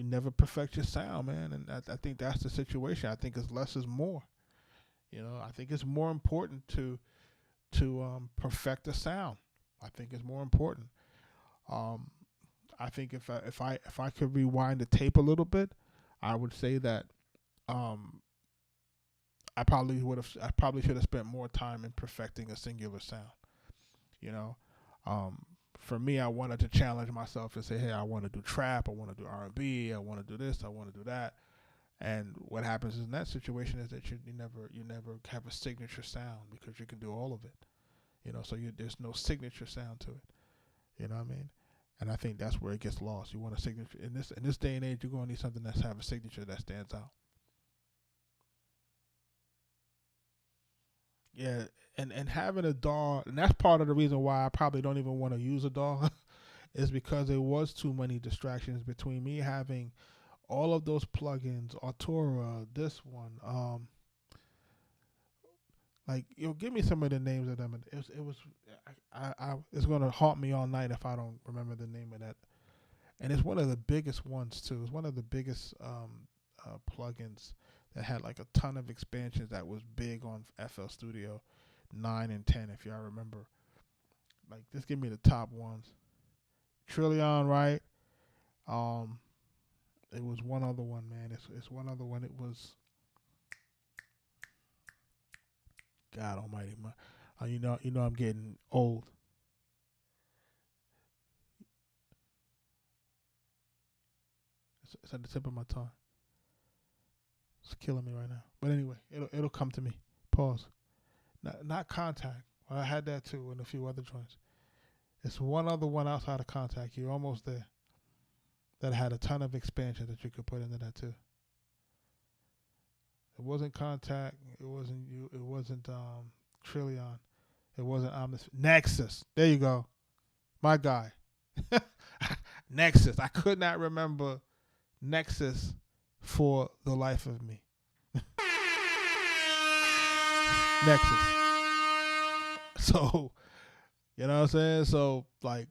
S1: never perfect your sound, man. And I think that's the situation. I think it's less is more. You know, I think it's more important to perfect the sound. I think it's more important. I think if I could rewind the tape a little bit, I would say that I probably should have spent more time in perfecting a singular sound. You know, for me, I wanted to challenge myself and say, hey, I want to do trap, I want to do R&B, I want to do this, I want to do that. And what happens in that situation is that you never have a signature sound, because you can do all of it. You know, so there's no signature sound to it. You know what I mean? And I think that's where it gets lost. You want a signature in this day and age. You're going to need something that's have a signature that stands out. Yeah, and having a DAW, and that's part of the reason why I probably don't even want to use a DAW, is because there was too many distractions between me having all of those plugins, Artura, this one, like, give me some of the names of them. It's gonna haunt me all night if I don't remember the name of that. And it's one of the biggest ones too. It's one of the biggest plugins that had like a ton of expansions, that was big on FL Studio 9 and 10, if y'all remember. Like, just give me the top ones. Trillion, right? It was one other one, man. It's one other one. It was, God Almighty, you know I'm getting old. It's at the tip of my tongue. It's killing me right now. But anyway, it'll come to me. Pause. Not Contact. Well, I had that too and a few other joints. It's one other one outside of Contact. You're almost there. That had a ton of expansion that you could put into that too. It wasn't Contact. It wasn't you. It wasn't Trillion. It wasn't Omnis. Nexus. There you go. My guy. Nexus. I could not remember Nexus for the life of me. Nexus. So, you know what I'm saying? So, like,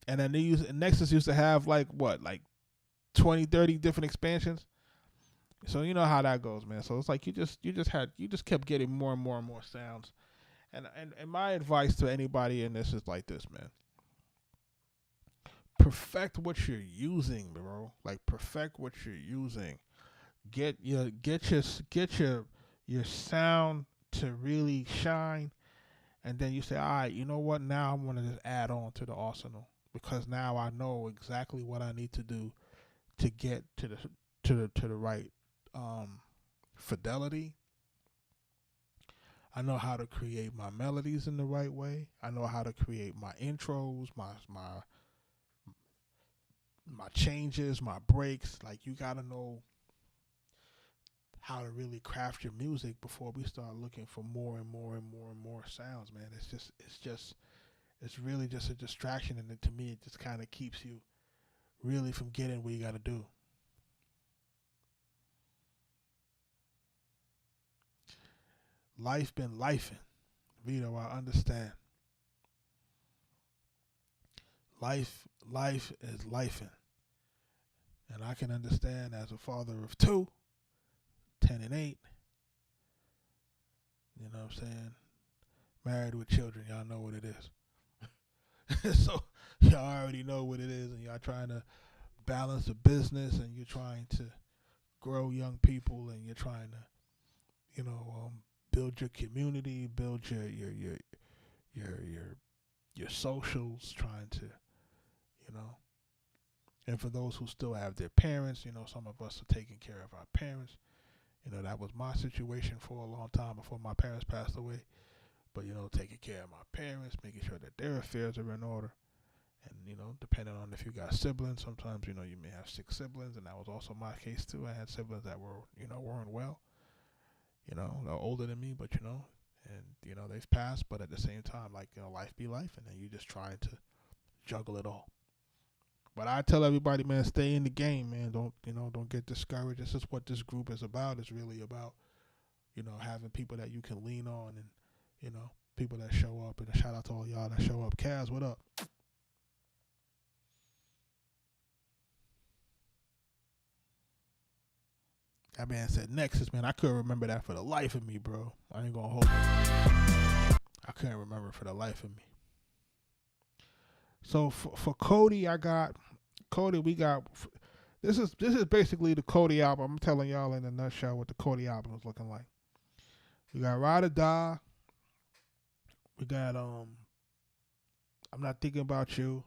S1: and then Nexus used to have like 20, 30 different expansions. So you know how that goes, man. So it's like you just kept getting more and more and more sounds. And my advice to anybody in this is like this, man. Perfect what you're using, bro. Like perfect what you're using. Get your sound to really shine, and then you say, all right, you know what? Now I'm gonna just add on to the arsenal because now I know exactly what I need to do to get to the right fidelity. I know how to create my melodies in the right way. I know how to create my intros, my changes, my breaks. Like you gotta know how to really craft your music before we start looking for more and more and more and more sounds, man. It's really just a distraction, and to me, it just kind of keeps you really from getting what you gotta do. Life been lifing. Vito, I understand. Life is lifing. And I can understand as a father of 2, 10 and 8. You know what I'm saying? Married with children, y'all know what it is. So y'all already know what it is, and y'all trying to balance a business, and you're trying to grow young people, and you're trying to, build your community, build your socials, trying to, and for those who still have their parents, some of us are taking care of our parents. That was my situation for a long time before my parents passed away. But, taking care of my parents, making sure that their affairs are in order. And, depending on if you got siblings, sometimes, you may have 6 siblings, and that was also my case too. I had siblings that were, weren't well. They're older than me, but, and, they've passed. But at the same time, like, life be life, and then you just trying to juggle it all. But I tell everybody, man, stay in the game, man. Don't get discouraged. This is what this group is about. It's really about, having people that you can lean on, and, people that show up. And a shout out to all y'all that show up. Kaz, what up? That man said Nexus, man. I couldn't remember that for the life of me, bro. I ain't gonna hold you. I couldn't remember it for the life of me. So for Cody, we got this is basically the Cody album. I'm telling y'all in a nutshell what the Cody album is looking like. We got Ride or Die. We got I'm Not Thinking About You.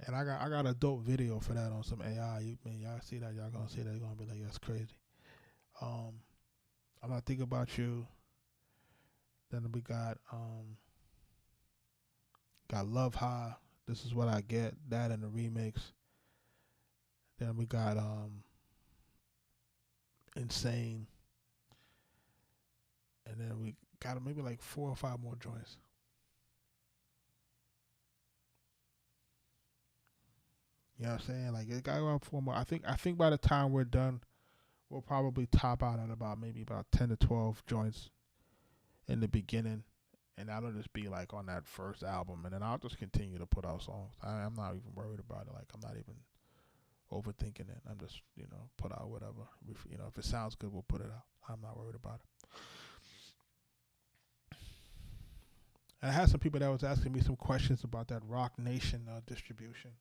S1: And I got a dope video for that on some AI. Y'all see that? Y'all gonna see that? You're gonna be like, that's crazy. I'm Not Thinking About You. Then we got Love High. This Is What I Get. That and the remix. Then we got Insane. And then we got maybe like 4 or 5 more joints. You know what I'm saying? Like it got around 4 more. I think by the time we're done, we'll probably top out at about 10 to 12 joints in the beginning. And that'll just be like on that first album, and then I'll just continue to put out songs. I'm not even worried about it. Like I'm not even overthinking it. I'm just put out whatever. If it sounds good, we'll put it out. I'm not worried about it. And I had some people that was asking me some questions about that Rock Nation distribution,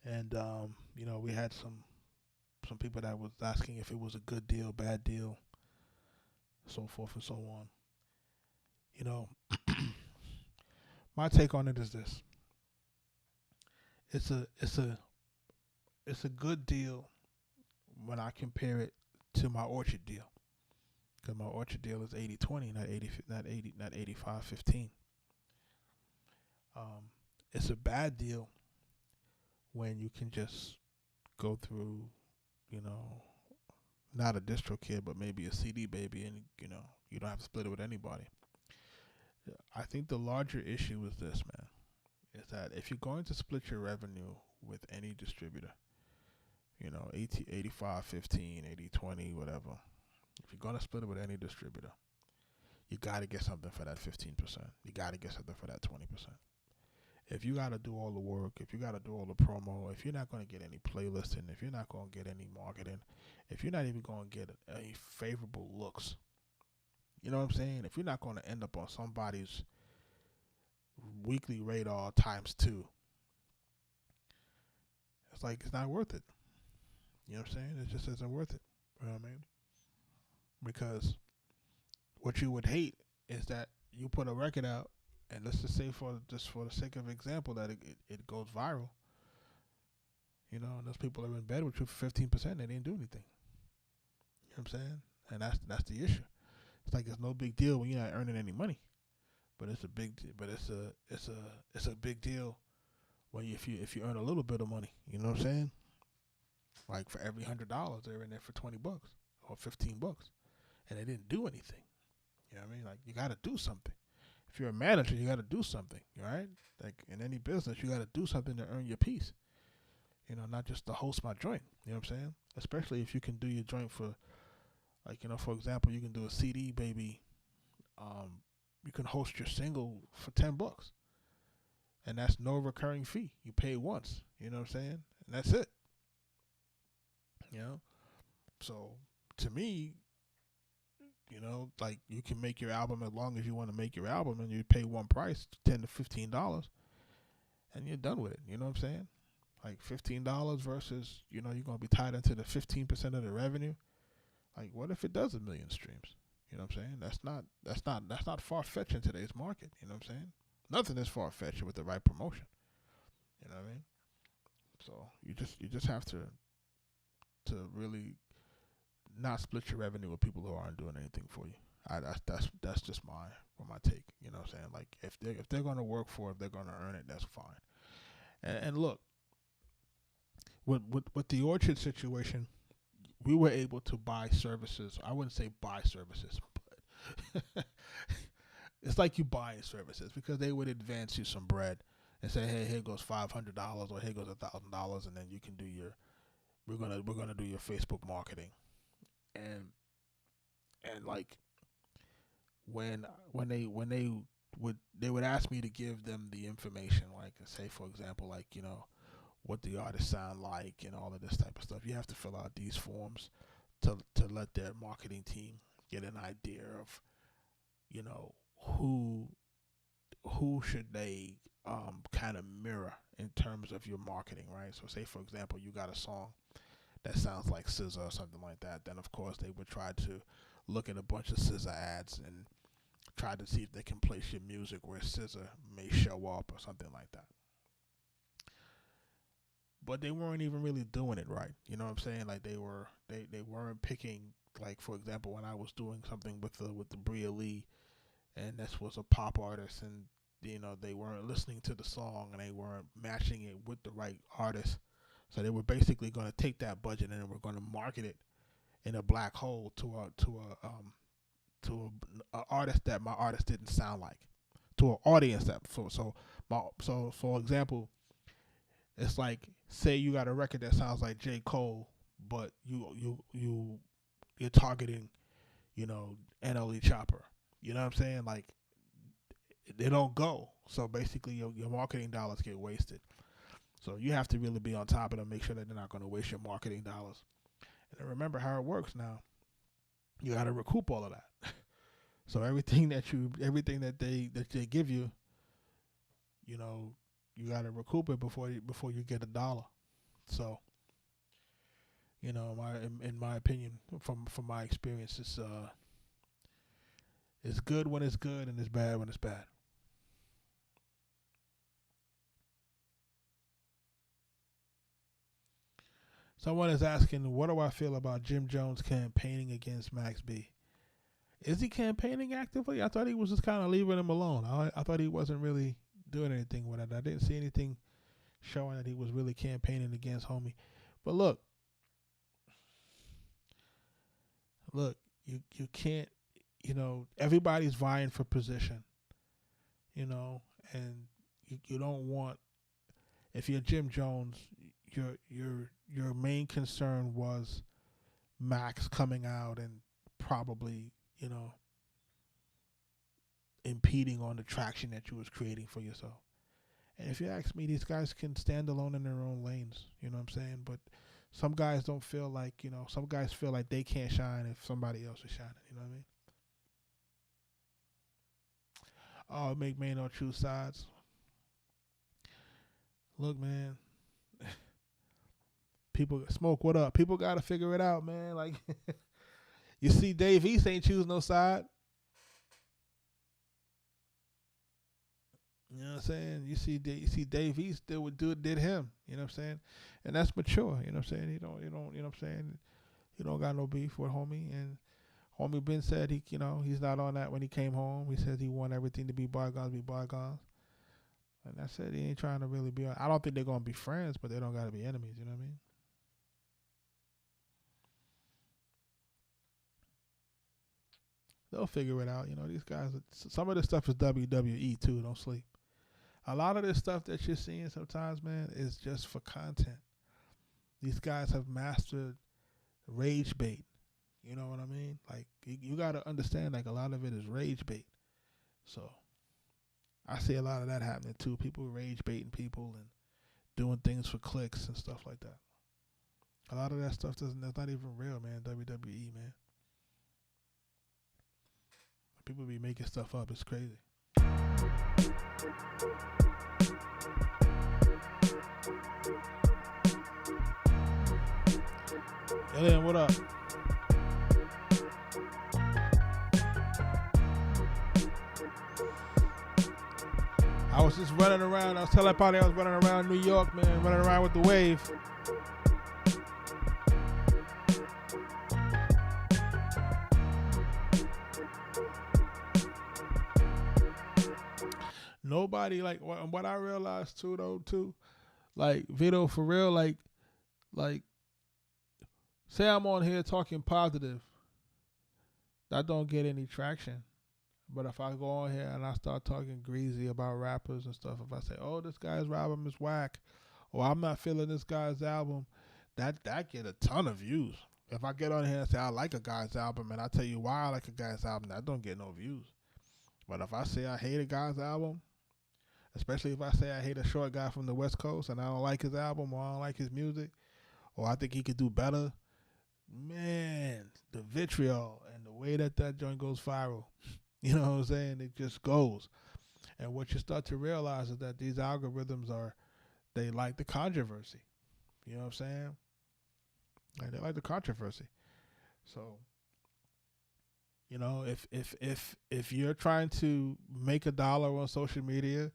S1: and we had some people that was asking if it was a good deal, bad deal, so forth and so on. My take on it is this. It's a it's a good deal when I compare it to my Orchard deal, because my Orchard deal is 80-20, not 85-15. It's a bad deal when you can just go through, you know, not a distro kid, but maybe a CD baby, and you don't have to split it with anybody. I think the larger issue is this, man, is that if you're going to split your revenue with any distributor, 85-15, 80-20, whatever, if you're going to split it with any distributor, you got to get something for that 15%. You got to get something for that 20%. If you got to do all the work, if you got to do all the promo, if you're not going to get any playlisting, if you're not going to get any marketing, if you're not even going to get any favorable looks, you know what I'm saying? If you're not going to end up on somebody's weekly radar ×2, it's like it's not worth it. You know what I'm saying? It just isn't worth it. You know what I mean? Because what you would hate is that you put a record out, and let's just say for the sake of example that it goes viral, and those people are in bed with you for 15%, they didn't do anything. You know what I'm saying? And that's the issue. It's like it's no big deal when you're not earning any money, but it's a big deal when if you earn a little bit of money. You know what I'm saying? Like for every $100, they're in there for $20 or $15, and they didn't do anything. You know what I mean? Like, you got to do something. If you're a manager, you got to do something, right? Like in any business, you got to do something to earn your piece. Not just to host my joint. You know what I'm saying? Especially if you can do your joint for, like, for example, you can do a CD, baby. You can host your single for $10, and that's no recurring fee. You pay once. You know what I'm saying? And that's it. So to me, like, you can make your album as long as you want to make your album, and you pay one price, $10 to $15, and you're done with it. You know what I'm saying? Like $15 versus, you're going to be tied into the 15% of the revenue. Like, what if it does 1 million streams? You know what I'm saying? That's not far-fetched in today's market. You know what I'm saying? Nothing is far-fetched with the right promotion. You know what I mean? So you just have to really not split your revenue with people who aren't doing anything for you. That's just my take. You know what I'm saying? Like, if they're going to work for it, if they're going to earn it, that's fine. And look, with the Orchard situation, we were able to buy services. I wouldn't say buy services, but it's like you buying services, because they would advance you some bread and say, hey, here goes $500 or here goes $1,000, and then you can do we're gonna do your Facebook marketing. And like when they would ask me to give them the information, like, say for example, like, what the artists sound like and all of this type of stuff. You have to fill out these forms to let their marketing team get an idea of, who should they kind of mirror in terms of your marketing, right? So say for example, you got a song that sounds like SZA or something like that, then of course they would try to look at a bunch of SZA ads and try to see if they can place your music where SZA may show up or something like that. But they weren't even really doing it right. You know what I'm saying? Like, they weren't picking, like, for example, when I was doing something with the Bria Lee, and this was a pop artist, and they weren't listening to the song and they weren't matching it with the right artist. So they were basically going to take that budget and they were going to market it in a black hole to a artist that my artist didn't sound like, to an audience that so for example, it's like, say you got a record that sounds like J. Cole, but you're targeting, NLE Chopper. You know what I'm saying? Like, they don't go. So basically your marketing dollars get wasted. So you have to really be on top of them, make sure that they're not going to waste your marketing dollars. And remember how it works now. You got to recoup all of that. So everything that they give you, you got to recoup it before you get $1. So, in my opinion, from my experience, it's good when it's good and it's bad when it's bad. Someone is asking, what do I feel about Jim Jones campaigning against Max B? Is he campaigning actively? I thought he was just kind of leaving him alone. I thought he wasn't really doing anything with it. I didn't see anything showing that he was really campaigning against homie. But look, you can't, everybody's vying for position, and you don't want, if you're Jim Jones, your main concern was Max coming out and probably, impeding on the traction that you was creating for yourself. And if you ask me, these guys can stand alone in their own lanes, you know what I'm saying? But some guys don't feel like, some guys feel like they can't shine if somebody else is shining, you know what I mean? Oh, make man don't choose sides. Look, man. People, Smoke, what up? People got to figure it out, man. Like, you see Dave East ain't choose no side. You know what I'm saying? You see Dave East did him. You know what I'm saying? And that's mature. You know what I'm saying? You know what I'm saying? He don't got no beef with homie. And homie Ben said he's not on that when he came home. He said he want everything to be bygones, And that's it. He ain't trying to really be. I don't think they're gonna be friends, but they don't gotta be enemies. You know what I mean? They'll figure it out. These guys. Some of this stuff is WWE too. Don't sleep. A lot of this stuff that you're seeing sometimes, man, is just for content. These guys have mastered rage bait. You know what I mean? Like, you got to understand, like, a lot of it is rage bait. So, I see a lot of that happening, too. People rage baiting people and doing things for clicks and stuff like that. A lot of that stuff that's not even real, man, WWE, man. People be making stuff up. It's crazy. Alien, what up? I was just running around. I was telling Potty I was running around New York, man, running around with the wave. Nobody, like, what I realized too, like, Vito, for real, like, say I'm on here talking positive, that don't get any traction. But if I go on here and I start talking greasy about rappers and stuff, if I say, oh, this guy's album is whack, or I'm not feeling this guy's album, that get a ton of views. If I get on here and say I like a guy's album and I tell you why I like a guy's album, that don't get no views. But if I say I hate a guy's album, especially if I say I hate a short guy from the West Coast and I don't like his album or I don't like his music, or I think he could do better, man, the vitriol and the way that joint goes viral, you know what I'm saying? It just goes. And what you start to realize is that these algorithms they like the controversy. You know what I'm saying? Like, they like the controversy. So, if you're trying to make $1 on social media,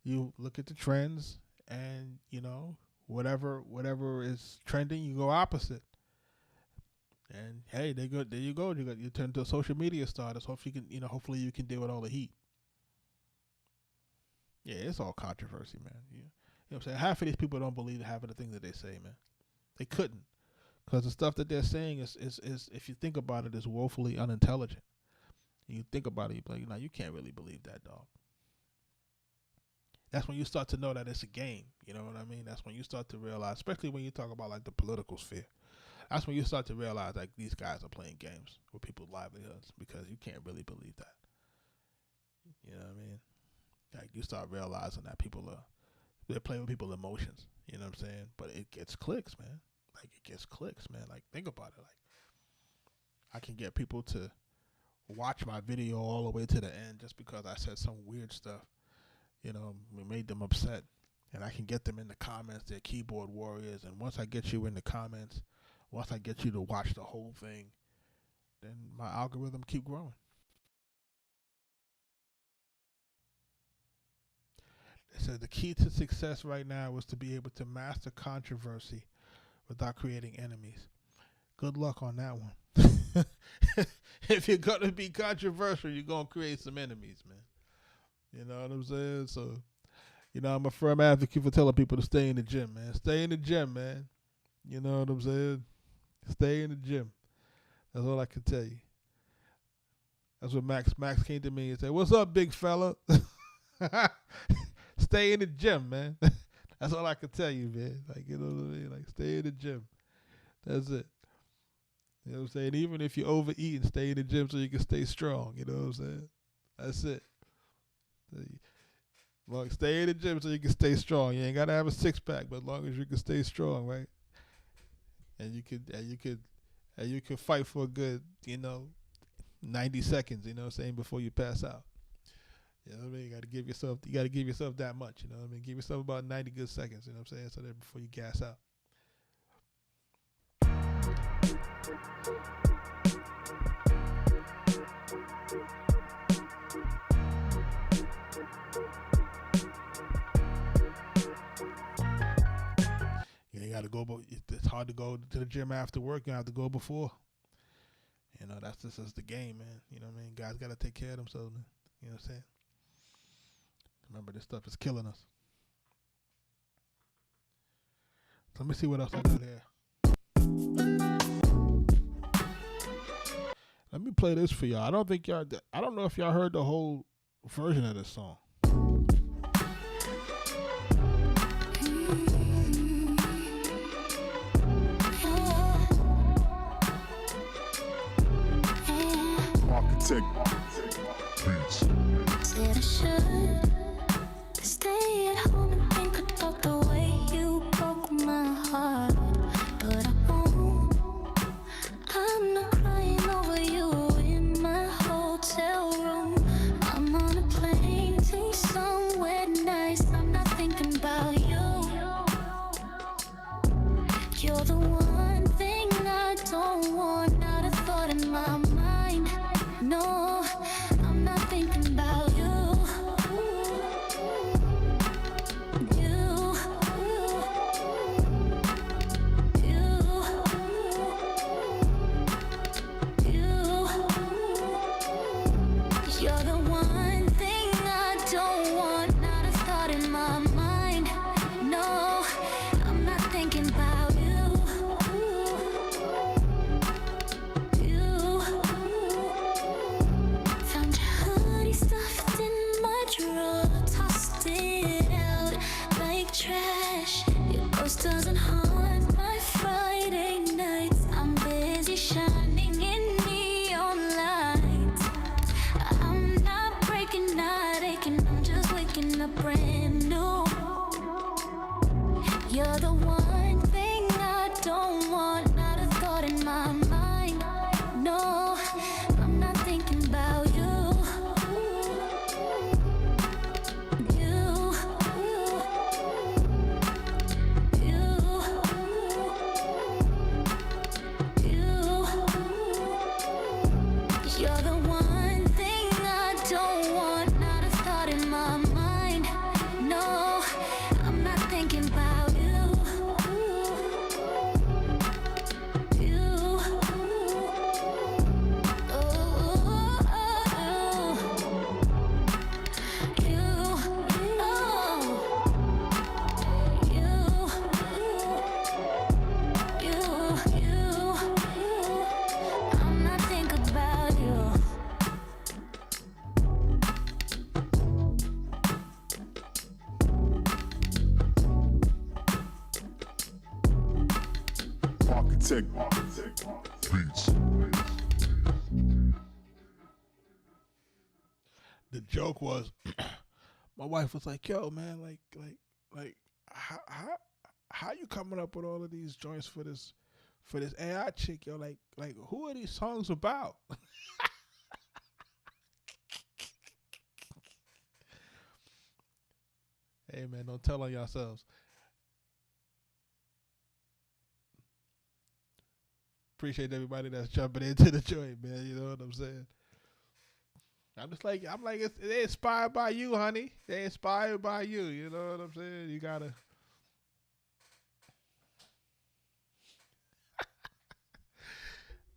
S1: you look at the trends and, whatever is trending, you go opposite. And hey, there you go. You turn to a social media star. That's hopefully you can deal with all the heat. Yeah, it's all controversy, man. You know what I'm saying? Half of these people don't believe half of the things that they say, man. They couldn't. Because the stuff that they're saying is, if you think about it, is woefully unintelligent. And you think about it, you're like, no, you can't really believe that, dog. That's when you start to know that it's a game. You know what I mean? That's when you start to realize, especially when you talk about, like, the political sphere. That's when you start to realize, like, these guys are playing games with people's livelihoods, because you can't really believe that. You know what I mean? Like, you start realizing that they're playing with people's emotions. You know what I'm saying? But it gets clicks, man. Like, it gets clicks, man. Like, think about it. Like, I can get people to watch my video all the way to the end just because I said some weird stuff. We made them upset. And I can get them in the comments. They're keyboard warriors. And once I get you in the comments, once I get you to watch the whole thing, then my algorithm keep growing. It says the key to success right now is to be able to master controversy without creating enemies. Good luck on that one. If you're going to be controversial, you're going to create some enemies, man. You know what I'm saying? So, I'm a firm advocate for telling people to stay in the gym, man. Stay in the gym, man. You know what I'm saying? Stay in the gym. That's all I can tell you. That's what Max came to me and said, "What's up, big fella?" Stay in the gym, man. That's all I can tell you, man. Like, you know what I mean? Like, stay in the gym. That's it. You know what I'm saying? Even if you're overeating, stay in the gym so you can stay strong. You know what I'm saying? That's it. Like, stay in the gym so you can stay strong. You ain't gotta have a 6-pack, but as long as you can stay strong, right? And you could fight for a good, 90 seconds, you know what I'm saying, before you pass out. You know what I mean? You gotta give yourself that much, you know what I mean? Give yourself about 90 good seconds, you know what I'm saying? So that before you gas out. You gotta go, but it's hard to go to the gym after work. You have to go before. That's just the game, man. You know what I mean? Guys gotta take care of themselves, man. You know what I'm saying? Remember, this stuff is killing us. So let me see what else I got here. Let me play this for y'all. I don't know if y'all heard the whole version of this song.
S2: Arkatech Beatz.
S3: Said I should stay at home and think about the way you broke my heart, but I won't. I'm not crying over you in my hotel room. I'm on a plane to somewhere nice. I'm not thinking about you. You're the one thing I don't want, not a thought in my mind. No, I'm not thinking about you. You're the one thing I don't want, not a thought in my mind. No, I'm not thinking about you. Found your hoodie stuffed in my drawer, tossed it out like trash. Your ghost doesn't haunt my Friday nights. I'm busy shining in neon lights. I'm not breaking, not aching, I'm just waking up brand new. You're the one thing I don't want, not a thought in my mind. No, I'm not thinking about you. You're the one thing I don't want, not a thought in my mind. No, I'm not thinking about you. I'm not thinking about you.
S2: Arkatech Beatz.
S1: The joke was, my wife was like, "Yo, man, like, how you coming up with all of these joints for this AI chick, yo? Like, who are these songs about?" Hey, man, don't tell on yourselves. Appreciate everybody that's jumping into the joint, man. You know what I'm saying? I'm like, they inspired by you, honey. They inspired by you. You know what I'm saying? You gotta.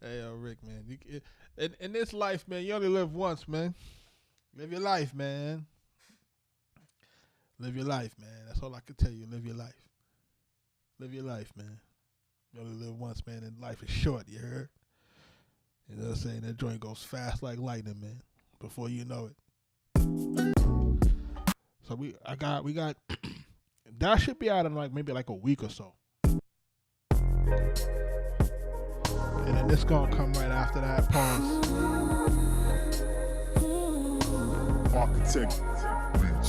S1: Hey, yo, Rick, man. In this life, man, you only live once, man. Live your life, man. Live your life, man. That's all I can tell you. Live your life. Live your life, man. You only live once, man, and life is short, you heard? You know what I'm saying? That joint goes fast like lightning, man. Before you know it. So we got that should be out in maybe a week or so. And then this gonna come right after that. Pause.
S2: Arkatech Beatz.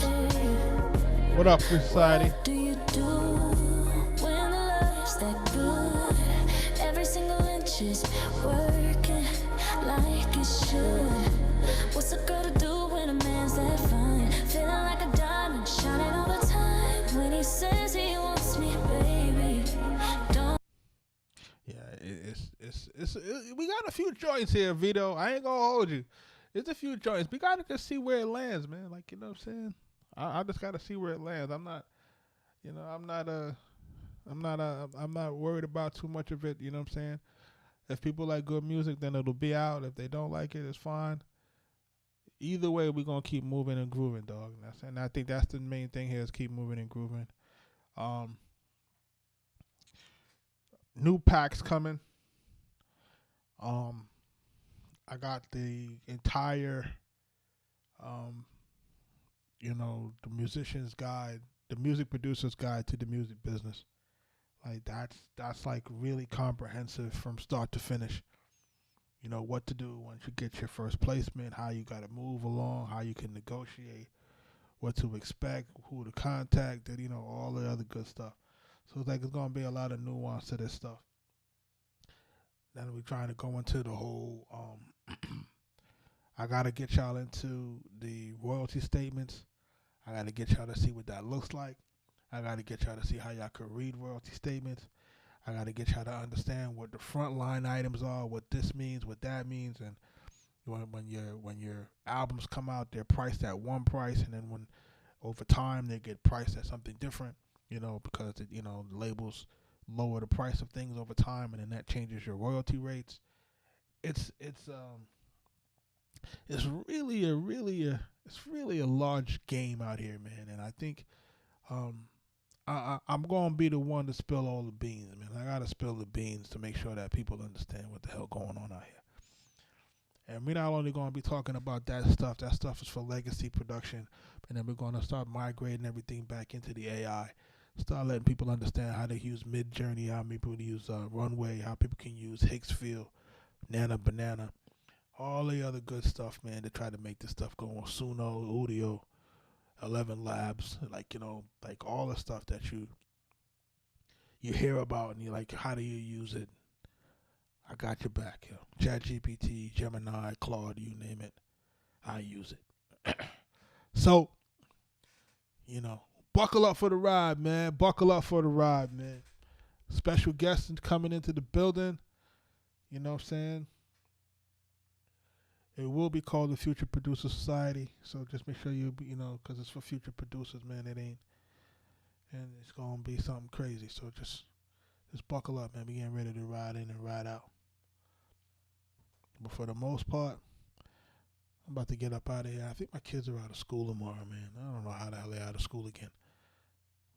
S1: What up, Free Society?
S3: Do you do when the love's that good? Every single inch is working like it should. What's a girl to do when a man's that fine? Feeling like a diamond, shining all the time. When he says he wants me, baby, don't.
S1: It's we got a few joints here, Vito. I ain't gonna hold you. It's a few joints. We gotta just see where it lands, man. Like, you know what I'm saying? I just gotta see where it lands. I'm not worried about too much of it. You know what I'm saying? If people like good music, then it'll be out. If they don't like it, it's fine. Either way, we're gonna keep moving and grooving, dog. And I think that's the main thing here is keep moving and grooving. New packs coming. I got the entire, the musician's guide, the music producer's guide to the music business. Like that's like really comprehensive from start to finish. You know what to do once you get your first placement, how you got to move along, how you can negotiate, what to expect, who to contact, and all the other good stuff. So it's gonna be a lot of nuance to this stuff. Then we're trying to go into the whole. I gotta get y'all into the royalty statements. I gotta get y'all to see what that looks like. I gotta get y'all to see how y'all could read royalty statements. I gotta get y'all to understand what the front line items are, what this means, what that means, and when your albums come out, they're priced at one price, and then when over time they get priced at something different. Because the labels lower the price of things over time, and then that changes your royalty rates. It's really a large game out here, man. And I think I'm gonna be the one to spill all the beans, man. I gotta spill the beans to make sure that people understand what the hell going on out here. And we're not only gonna be talking about that stuff. That stuff is for legacy production, and then we're gonna start migrating everything back into the AI. Start letting people understand how to use Mid-Journey, how people use Runway, how people can use Hicksfield, Nana Banana, all the other good stuff, man, to try to make this stuff go on. Suno, Udio, 11 Labs, like all the stuff that you hear about, and you're like, how do you use it? I got your back, yo. ChatGPT, Gemini, Claude, you name it, I use it. So, buckle up for the ride, man. Buckle up for the ride, man. Special guests coming into the building. You know what I'm saying? It will be called the Future Producer Society. So just make sure because it's for future producers, man. It ain't. And it's going to be something crazy. So just buckle up, man. We getting ready to ride in and ride out. But for the most part, I'm about to get up out of here. I think my kids are out of school tomorrow, man. I don't know how the hell they're out of school again.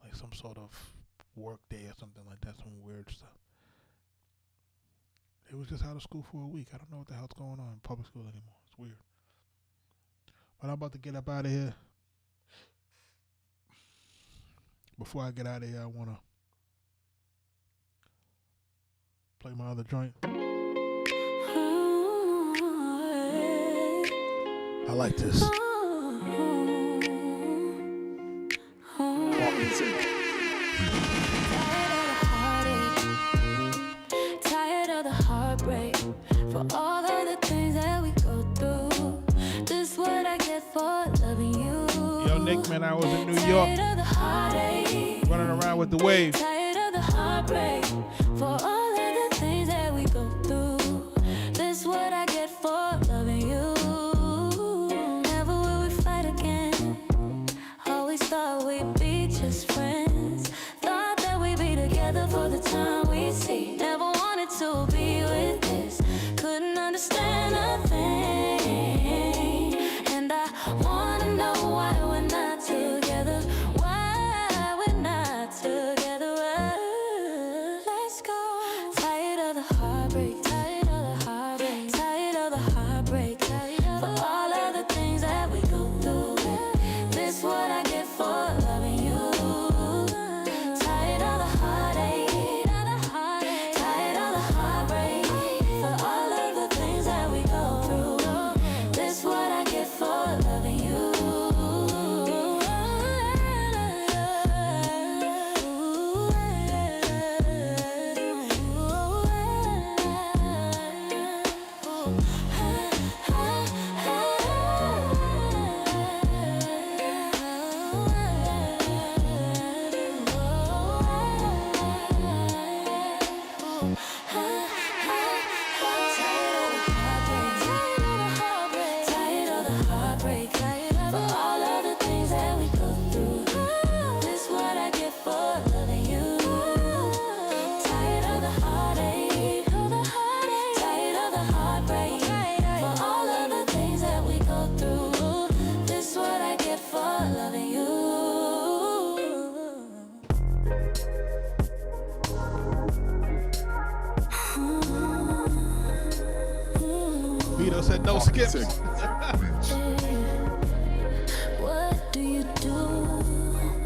S1: Like some sort of work day or something like that, some weird stuff. It was just out of school for a week. I don't know what the hell's going on in public school anymore. It's weird. But I'm about to get up out of here. Before I get out of here, I want to play my other joint. I like this.
S3: Tired of the heartbreak for all of the things that we go through. This what I get for loving you.
S1: Yo, Nick, man, I was in New York, running around with the wave.
S3: Tired of the heartbreak for all of the things that we go through. This what I get for loving you. Never will we fight again. Always thought we'd be just friends. Thought that we'd be together for the time we see. Never wanted to be with this
S1: Vito said no skips.
S3: What do you do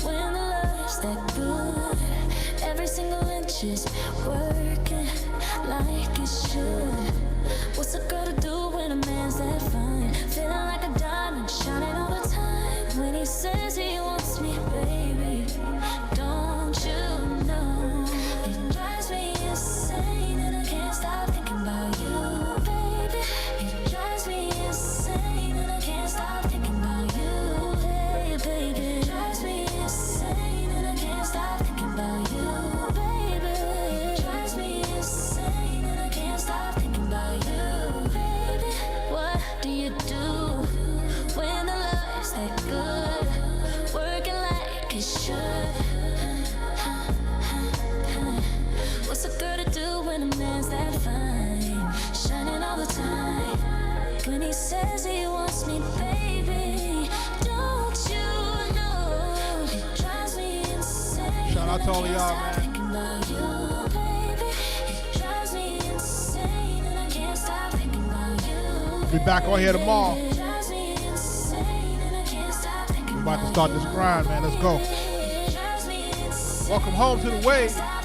S3: when the love's that good? Every single inch is working like it should. What's a girl to do when a man's that fine? Feeling like a diamond, shining all the time. When he says he wants me, baby, don't you know? It drives me insane and I can't stop thinking about you, baby. It drives me insane and I can't stop thinking about you, baby. It drives me insane and I can't stop thinking about you, baby. It drives me insane and I can't stop thinking about you, baby. What do you do when the love's that good, working like it should? What's a girl to do when a man's that fine, shining all the time? When he says he wants me, baby, don't you know? It drives me insane.
S1: Shout out to all of y'all, man.
S3: Thinking about you, baby. It drives me insane and I can't stop thinking about you.
S1: Be back on here tomorrow.
S3: It drives me insane and I can't stop thinking
S1: We're about to start this grind, man. Let's go.
S3: It drives me insane.
S1: Welcome home to the wave.
S3: Stop